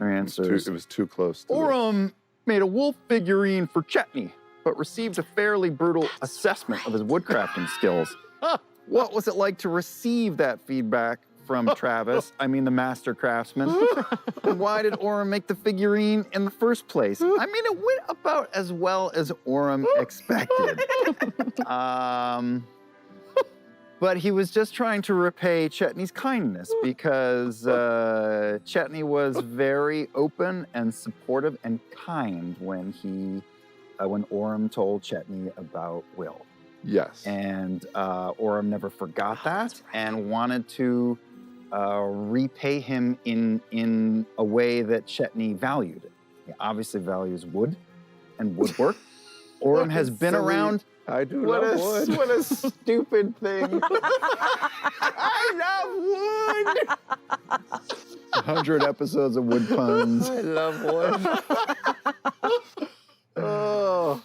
our answers. It was too close. To Orem made a wolf figurine for Chetney, but received a fairly brutal assessment of his woodcrafting skills. What was it like to receive that feedback from Travis, I mean the master craftsman? And why did Orem make the figurine in the first place? I mean, it went about as well as Orem expected. But he was just trying to repay Chetney's kindness because Chetney was very open and supportive and kind when Orem told Chetney about Will. Yes. And Orem never forgot that and wanted to repay him in a way that Chetney valued it. He obviously values wood and woodwork. Orem has been around. I do What love wood. what a stupid thing. I love wood. 100 episodes of wood puns. I love wood. Oh.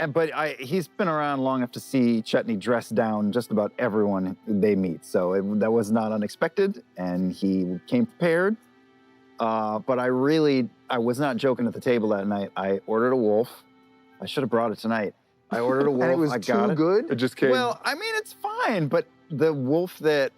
But he's been around long enough to see Chetney dress down just about everyone they meet. So that was not unexpected, and he came prepared. But I was not joking at the table that night. I ordered a wolf. I should have brought it tonight. I ordered a wolf. And it was I got too it. good? It just came. Well, I mean, it's fine, but the wolf that,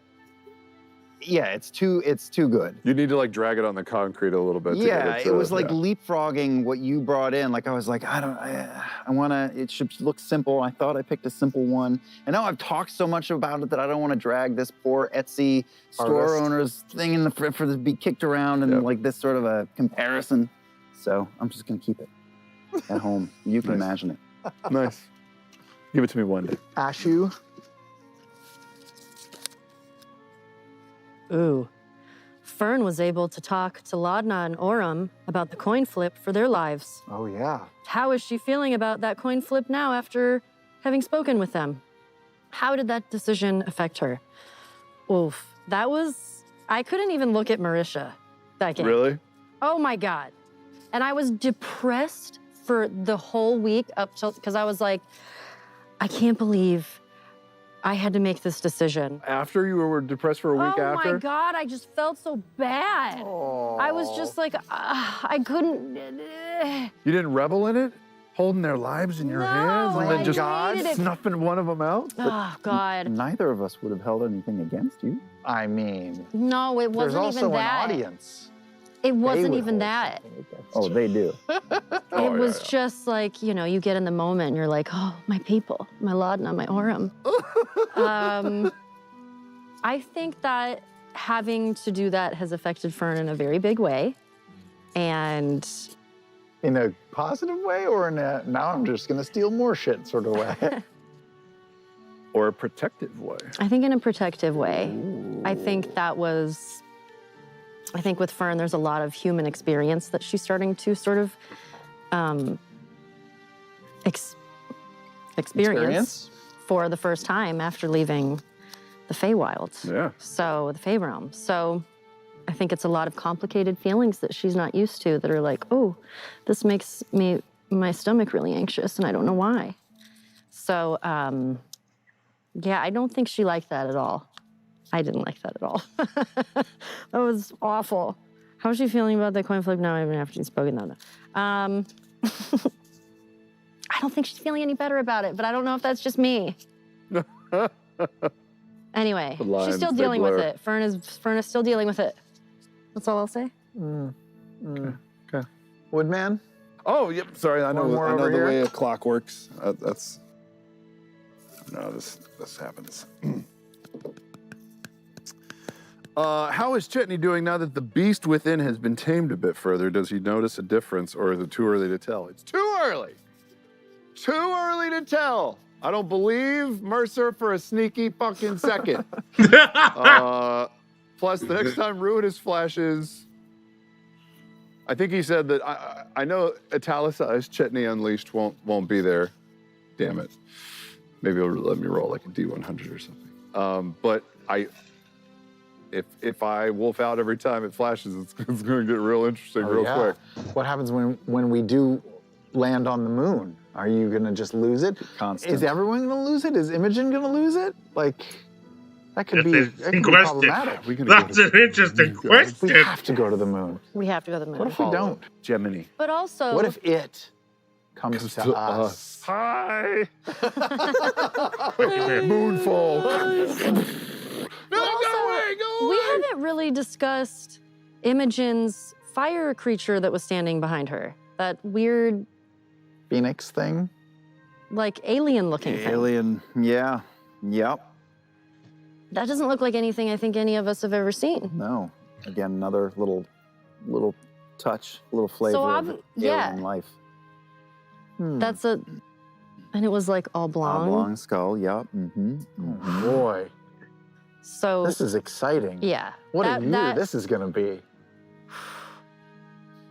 it's too good. You need to like drag it on the concrete a little bit. to Yeah, get it was like yeah. leapfrogging what you brought in. Like I was like, I want to, it should look simple. I thought I picked a simple one. And now I've talked so much about it that I don't want to drag this poor Etsy store Artist. owner's thing in for this to be kicked around and Yep. like this sort of a comparison. So I'm just going to keep it at home. You can Nice. imagine it. Nice. Give it to me one day. Ashu. Ooh. Fern was able to talk to Laudna and Orem about the coin flip for their lives. Oh, yeah. How is she feeling about that coin flip now after having spoken with them? How did that decision affect her? Oof. I couldn't even look at Marisha that game. Really? Oh my God. And I was depressed for the whole week up till, because I was like, I can't believe I had to make this decision. After you were depressed for a week Oh after? my God, I just felt so bad. I was just like, I couldn't. You didn't revel in it? Holding their lives in your No, hands and then I just hated it. snuffing one of them out? Oh God. Neither of us would have held anything against you. I mean, No, it there's wasn't also even that. an audience. It wasn't would even hold that. Oh, they do. It was just like, you get in the moment and you're like, oh, my people, my Laudna, my Orem. I think that having to do that has affected Fern in a very big way. And In a positive way or in a, now I'm just going to steal more shit sort of way? Or a protective way. I think in a protective way. I think with Fern, there's a lot of human experience that she's starting to sort of experience for the first time after leaving the Feywild. Yeah. So, the Fey realm. So, I think it's a lot of complicated feelings that she's not used to that are like, oh, this makes my stomach really anxious and I don't know why. So, yeah, I don't think she liked that at all. I didn't like that at all. That was awful. How's she feeling about the coin flip now, even after she's spoken that? I don't think she's feeling any better about it, but I don't know if that's just me. Anyway, she's still dealing with it. Fern is still dealing with it. That's all I'll say. Okay. Woodman? Oh, yep. Sorry, I know the here. way a clock works. This happens. How is Chetney doing now that the beast within has been tamed a bit further? Does he notice a difference, or is it too early to tell? It's too early. Too early to tell. I don't believe Mercer for a sneaky fucking second. Plus, the next time Ruinous flashes, I think he said that I know italicized Chetney Unleashed won't be there. Damn it. Maybe it'll let me roll like a D100 or something. But if I wolf out every time it flashes, it's going to get real interesting real quick. What happens when we do land on the moon? Are you going to just lose it? Constant. Is everyone going to lose it? Is Imogen going to lose it? Like, that could be Question. problematic. That's an interesting question. We have to go to the moon. We have to go to the moon. What if we don't? Gemini. But also, What if it comes to us? Hi. Moonfall. but also, we haven't really discussed Imogen's fire creature that was standing behind her. That weird, Phoenix thing? like, alien-looking thing. Alien, yeah, yep. That doesn't look like anything I think any of us have ever seen. No, again, another little touch, little flavor of alien life. That's and it was like oblong. Oblong skull, yep. Oh, boy. So This is exciting. yeah. What a year this is going to be.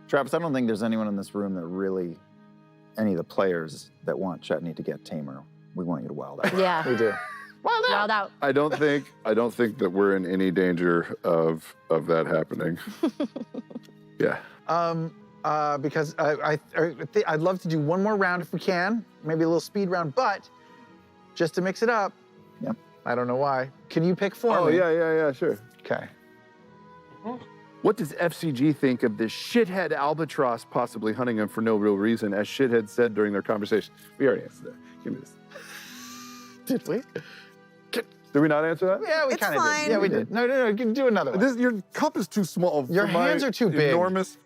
Travis, I don't think there's anyone in this room that really, any of the players that want Chetney to get tamer. We want you to wild out. Yeah. We do. Wild out. I don't think that we're in any danger of that happening. Yeah. Because I'd love to do one more round if we can, maybe a little speed round, but just to mix it up. Yep. I don't know why. Can you pick for me? Oh, yeah, sure. Okay. What does F.C.G. think of this shithead albatross possibly hunting him for no real reason, as shithead said during their conversation? We already answered that. Give me this. Did we? Did we not answer that? Yeah, we It's kind of did. fine. Yeah, we did. No, do another one. Your cup is too small. Your for my hands are too big. Enormous.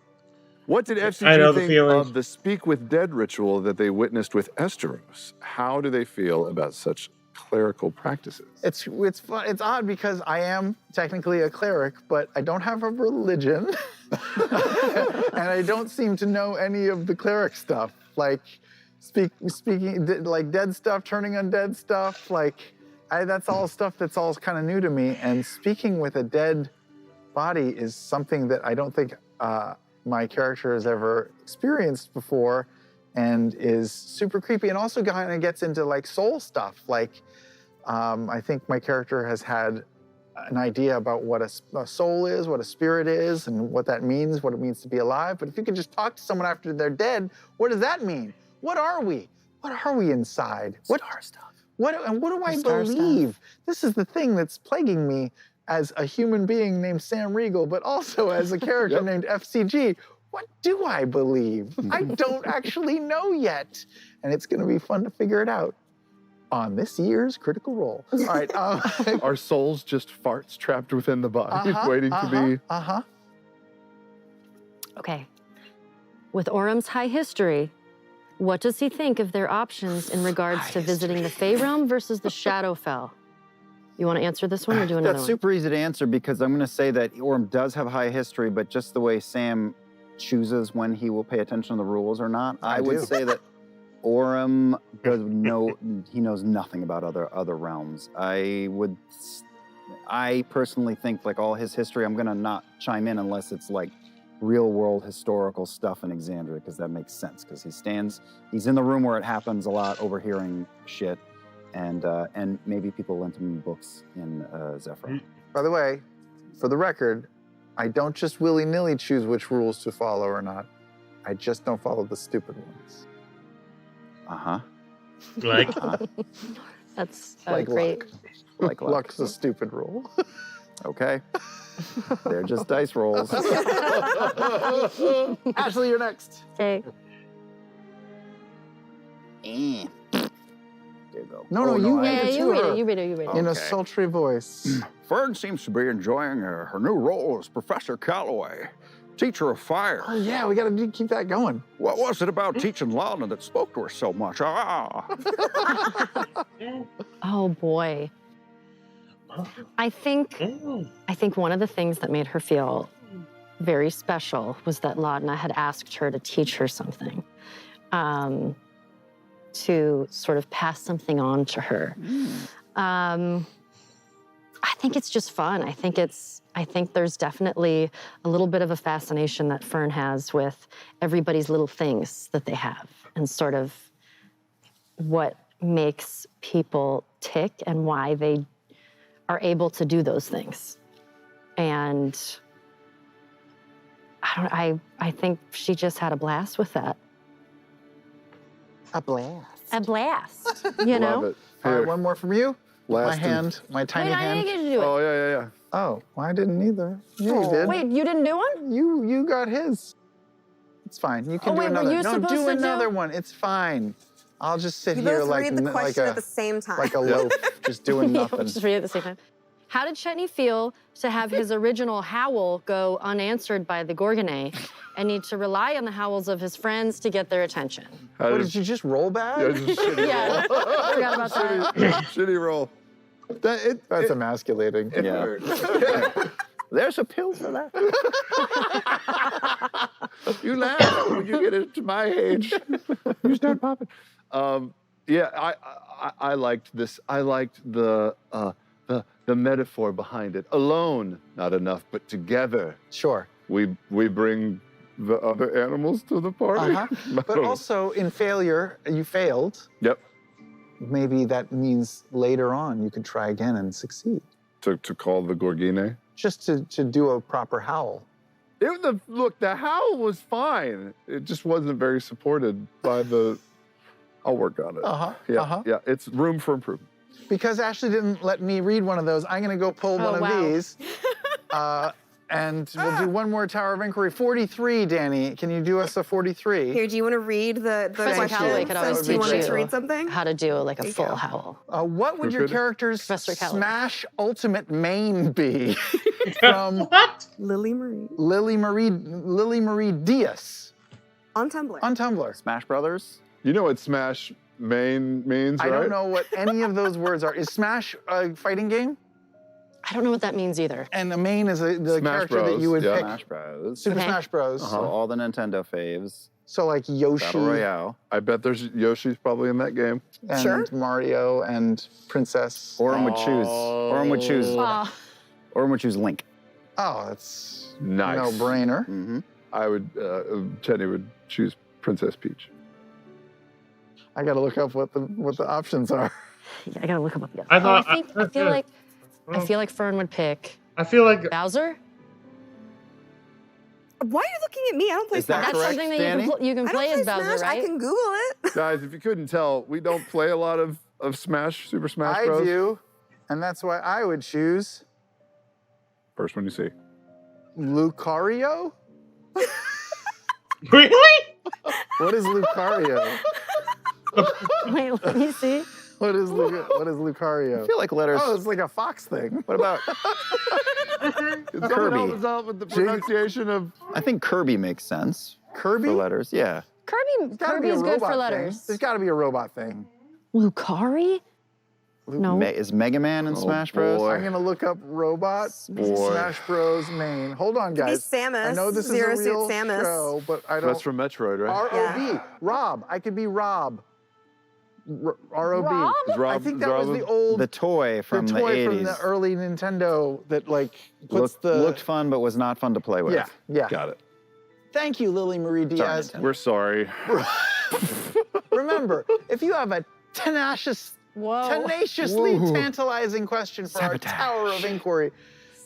What did I know F.C.G. the think feeling. of the Speak with Dead ritual that they witnessed with Esteros? How do they feel about such clerical practices? It's fun. It's odd because I am technically a cleric, but I don't have a religion, and I don't seem to know any of the cleric stuff, like speaking like dead stuff, turning undead stuff. Like that's all stuff that's all kind of new to me. And speaking with a dead body is something that I don't think my character has ever experienced before, and is super creepy, and also kind of gets into like soul stuff. Like I think my character has had an idea about what a soul is, what a spirit is, and what that means, what it means to be alive. But if you could just talk to someone after they're dead, what does that mean? What are we? What are we inside? What stuff? What do I believe? This is the thing that's plaguing me as a human being named Sam Riegel, but also as a character named F.C.G. What do I believe? I don't actually know yet. And it's going to be fun to figure it out on this year's Critical Role. All right. Are souls just farts trapped within the body, waiting to be? Okay. With Orum's high history, what does he think of their options in regards to visiting the Fey Realm versus the Shadowfell? You want to answer this one or do another That's one? super easy to answer because I'm going to say that Orm does have high history, but just the way Sam chooses when he will pay attention to the rules or not, I would say that Orm he knows nothing about other realms. I personally think like all his history, I'm going to not chime in unless it's like real world historical stuff in Exandria, because that makes sense because he's in the room where it happens a lot, overhearing shit. and maybe people lent him books in Zephyr. By the way, for the record, I don't just willy-nilly choose which rules to follow or not. I just don't follow the stupid ones. Uh-huh. Like, That's Like great. luck. Like luck. Luck's a stupid rule. Okay. They're just dice rolls. Ashley, you're next. Okay. Eh. There you go. No, Oh, you I- read Yeah, it you to read her it. You read it. You read it. in a Okay. sultry voice. Fern seems to be enjoying her new role as Professor Calloway, teacher of fire. Oh yeah, we gotta keep that going. What was it about teaching Lana that spoke to her so much? Ah! Oh boy. I think one of the things that made her feel very special was that Laudna had asked her to teach her something, to sort of pass something on to her. I think it's just fun. I think there's definitely a little bit of a fascination that Fern has with everybody's little things that they have and sort of what makes people tick and why they are able to do those things. And I think she just had a blast with that. A blast. A blast, you know? Love it. All right, Here, one more from you. My last hand, my tiny Wait, I hand. didn't get to do it. Oh, yeah. Oh, well, I didn't either. You did. Wait, you didn't do one? You got his. It's fine. You can Oh, do wait, were another. you No, supposed do to do- another one. It's fine. I'll just sit You here both like read the like question a at the same time. like a loaf, just doing nothing. Just read it at the same time. How did Chetney feel to have his original howl go unanswered by the Gorgonae and need to rely on the howls of his friends to get their attention? How What, did- did you just roll bad? Yeah, just shitty Yeah, I forgot about that. shitty roll. That's emasculating. Yeah. There's a pill for that. You laugh when you get into my age. You start popping. Yeah, I liked this. I liked the metaphor behind it. Alone, not enough, but together, Sure. we bring the other animals to the party. But also, in failure, you failed. Yep. Maybe that means later on you could try again and succeed. To call the Gorgine. Just to do a proper howl. Look, the howl was fine. It just wasn't very supported by the. I'll work on it. Yeah, it's room for improvement. Because Ashley didn't let me read one of those, I'm going to go pull one of wow. these. And we'll do one more Tower of Inquiry. 43, Danny. Can you do us a 43? Here, do you want to read the Professor question? Calloway could always Do you teach want me you to read something? how to do like a full go. howl. What would your Good. character's Professor Calloway. Smash Ultimate main be? From What? Lily Marie. Lily Marie Diaz On Tumblr. on Tumblr. Smash Brothers? You know what Smash main means, I right? don't know what any of those words are. Is Smash a fighting game? I don't know what that means either. And the main is the Smash character that Bros, you would yeah. pick. Smash Bros. Super Okay. Smash Bros. So all the Nintendo faves. So like Yoshi Battle Royale. I bet there's Yoshi's probably in that game. and Sure. Mario and Princess. Orin would choose. Orin would choose. Aw. Orin would choose Link. Oh, that's Nice. no-brainer. Mm-hmm. I would. Chetney would choose Princess Peach. I gotta look up what the options are. Yeah, I gotta look him up again. I thought- I feel like Fern would pick I feel like Bowser. Why are you looking at me? I don't play Is that Smash. That's correct, something that Danny? you can I play don't as play Bowser, Smash. right? I can Google it. Guys, if you couldn't tell, we don't play a lot of Smash, Super Smash I Bros. do, and that's why I would choose First one you see. Lucario. really? What is Lucario? Wait, let me see. What is I Lucario? feel like letters. Oh, it's like a fox thing. What about? Someone Kirby. help us out with the pronunciation of. I think Kirby makes sense Kirby? for letters. Yeah. Kirby Gotta be a is good for robot letters. thing. There's got to be a robot thing. Lucari? No. Is Mega Man in Oh, Smash Bros? boy. I'm gonna look up robot Boy. Smash Bros. Main. Hold on, Could be guys. Samus. I know this Zero is a Suit real Samus. show, but I don't. That's from Metroid, right? R.O.B. Rob. I could be Rob. R.O.B. Rob? Is Rob- I think is that was Rob- the old The toy from the toy 80s. from the early Nintendo that like puts Looked fun, but was not fun to play with. yeah. Got it. Thank you, Lily Marie Diaz. Nintendo. We're sorry. Remember, if you have a tenacious Whoa. tenaciously tantalizing question for our Tower of Inquiry.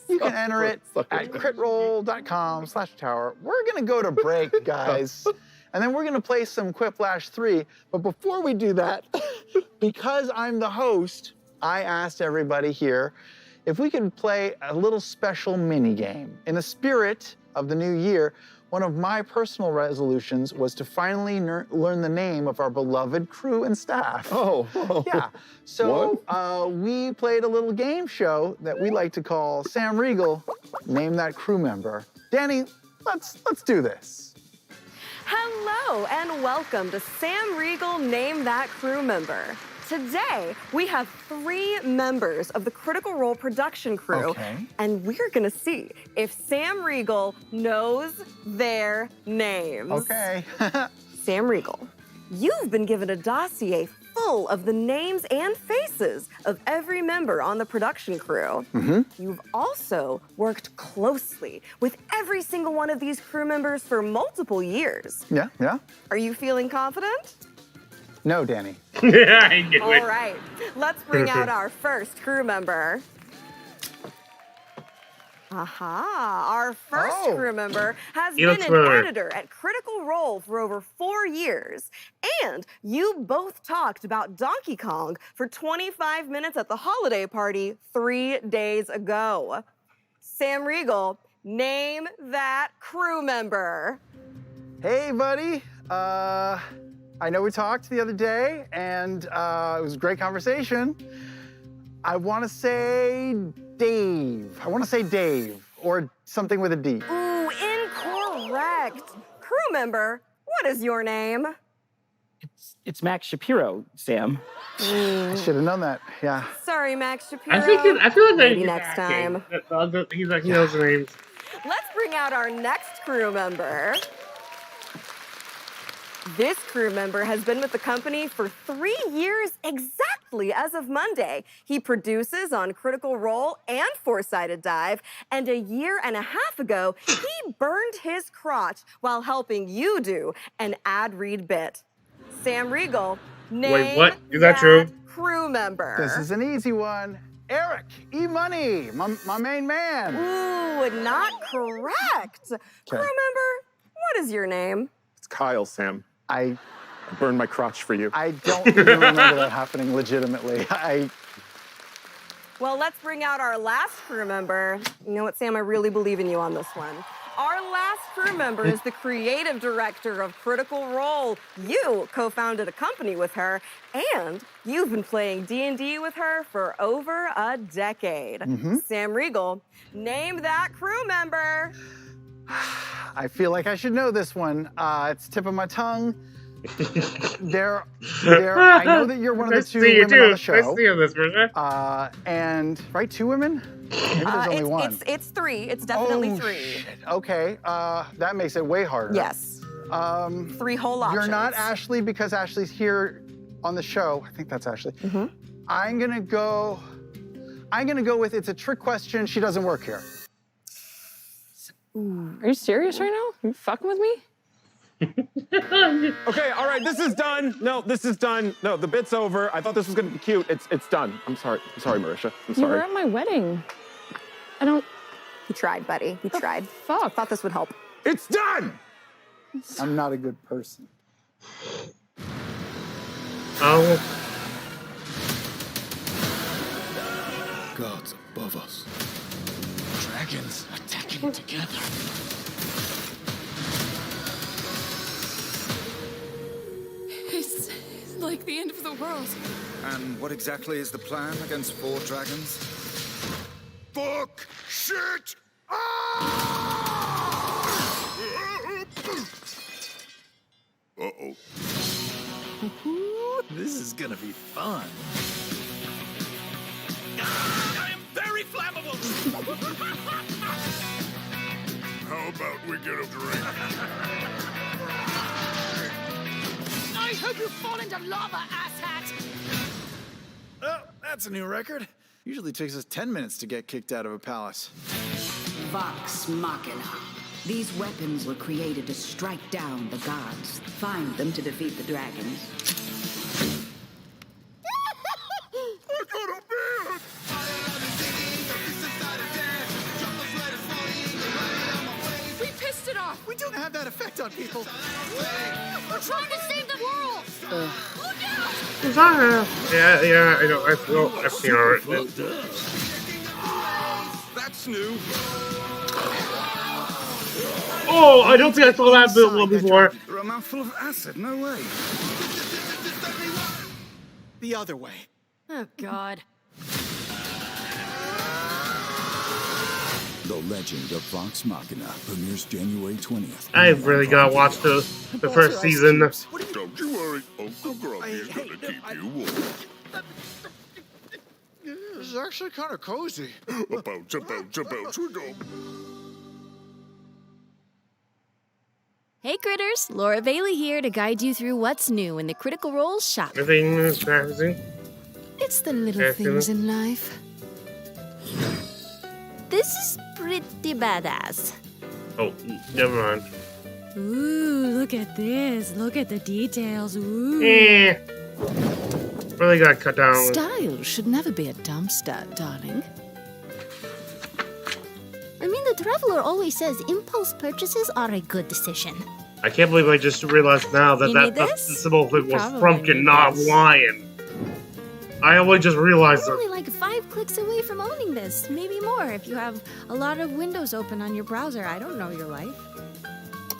You can enter it at critroll.com/tower. We're gonna go to break, guys. And then we're gonna play some Quiplash 3. But before we do that, because I'm the host, I asked everybody here if we could play a little special mini game. In the spirit of the new year, one of my personal resolutions was to finally learn the name of our beloved crew and staff. Oh. Yeah. So we played a little game show that we like to call Sam Riegel, Name That Crew Member. Danny, let's do this. Hello and welcome to Sam Riegel Name That Crew Member. Today, we have 3 members of the Critical Role production crew, and we're gonna see if Sam Riegel knows their names. Okay. Sam Riegel, you've been given a dossier full of the names and faces of every member on the production crew. You've also worked closely with every single one of these crew members for multiple years. Yeah. Are you feeling confident? No, Danny. Yeah, I knew All it. right, let's bring out our first crew member. Our first crew member has been an editor at Critical Role for over 4 years. And you both talked about Donkey Kong for 25 minutes at the holiday party 3 days ago. Sam Riegel, name that crew member. Hey, buddy. I know we talked the other day, and it was a great conversation. I want to say Dave. Or something with a D. Ooh, incorrect. Crew member, what is your name? It's Max Shapiro, Sam. I should have known that. Yeah. Sorry, Max Shapiro. I feel like maybe next time. He's like, he knows the names. Let's bring out our next crew member. This crew member has been with the company for 3 years exactly as of Monday. He produces on Critical Role and Four-Sided Dive, and 1.5 years ago, he burned his crotch while helping you do an ad read bit. Sam Riegel, name Wait, what? Is that true? crew member. This is an easy one. Eric, E-Money, my main man. Ooh, not correct. Crew member, what is your name? It's Kyle, Sam. I burned my crotch for you. I don't even remember that happening legitimately. Well, let's bring out our last crew member. You know what, Sam, I really believe in you on this one. Our last crew member is the creative director of Critical Role. You co-founded a company with her, and you've been playing D&D with her for over a decade. Sam Riegel, name that crew member. I feel like I should know this one. It's tip of my tongue. I know that you're one of the 2 women on the show. Nice to see you on this version. And, right, 2 women? Maybe there's only 1. It's 3. It's definitely 3. Shit. Okay, that makes it way harder. Yes. 3 whole options. You're not Ashley because Ashley's here on the show. I think that's Ashley. I'm gonna go with it's a trick question. She doesn't work here. Are you serious right now? You fucking with me? Okay, all right, this is done. No, this is done. No, the bit's over. I thought this was gonna be cute. It's done. I'm sorry, Marisha. I'm sorry. You were at my wedding. I don't. He tried, buddy. He tried. Fuck. Thought this would help. It's done! I'm not a good person. Oh. Gods above us. Dragons attacking together. It's like the end of the world. And what exactly is the plan against 4 dragons? Fuck! Shit! Uh-oh. This is gonna be fun. I am very flammable! How about we get a drink? I hope you fall into lava, asshat! Oh, that's a new record. Usually takes us 10 minutes to get kicked out of a palace. Vox Machina. These weapons were created to strike down the gods. Find them to defeat the dragons. careful. We're trying to save the world. Is that yeah, I know. I've seen her. That's new. Oh, I don't think I saw that one before. They're a mouthful of acid. No way. The other way. Oh, God. The Legend of Vox Machina premieres January 20th. I've really got to watch the first season. Don't you worry, Uncle Grumpy is gonna keep you warm. This is actually kind of cozy. Bounce, we go. Hey critters, Laura Bailey here to guide you through what's new in the Critical Role shop. Everything is fantasy. It's the little things in life. This is pretty badass. Oh, never mind. Ooh, look at this. Look at the details. Ooh. Really got cut down. Style should never be a dump stat, darling. I mean, the Traveler always says impulse purchases are a good decision. I can't believe I just realized now that the symbol thing was Frumpkin, not Lion. I only just realized You're that. only like 5 clicks away from owning this. Maybe more if you have a lot of windows open on your browser. I don't know your life.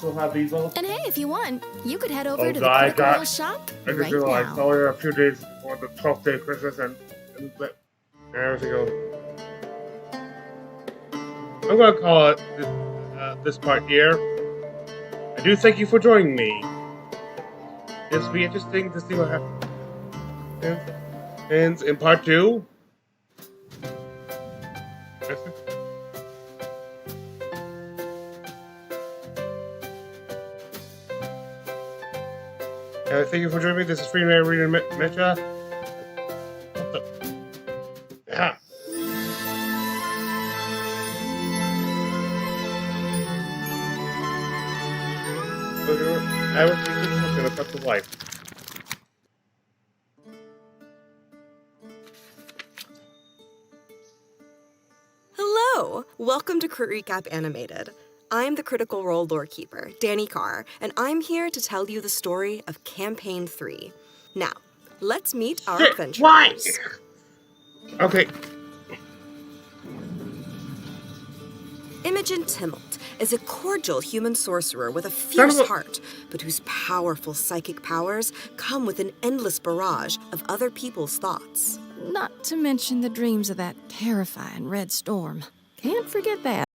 We'll have these all. And hey, if you want, you could head over Oh, to God, the Critical Role shop I just right realized now. only a few days before the 12th day of Christmas and everything else. I'm going to call it this part here. I do thank you for joining me. This will be interesting to see what happens in part 2. Thank you for joining me. This is Freeman Reader Mecha. What the? Yeah. I was thinking of the life. Hello! Welcome to Crit Recap Animated. I'm the Critical Role lore keeper, Danny Carr, and I'm here to tell you the story of Campaign 3. Now, let's meet our adventurers. Why? Okay. Imogen Timmelt is a cordial human sorcerer with a fierce heart, but whose powerful psychic powers come with an endless barrage of other people's thoughts. Not to mention the dreams of that terrifying red storm. Can't forget that.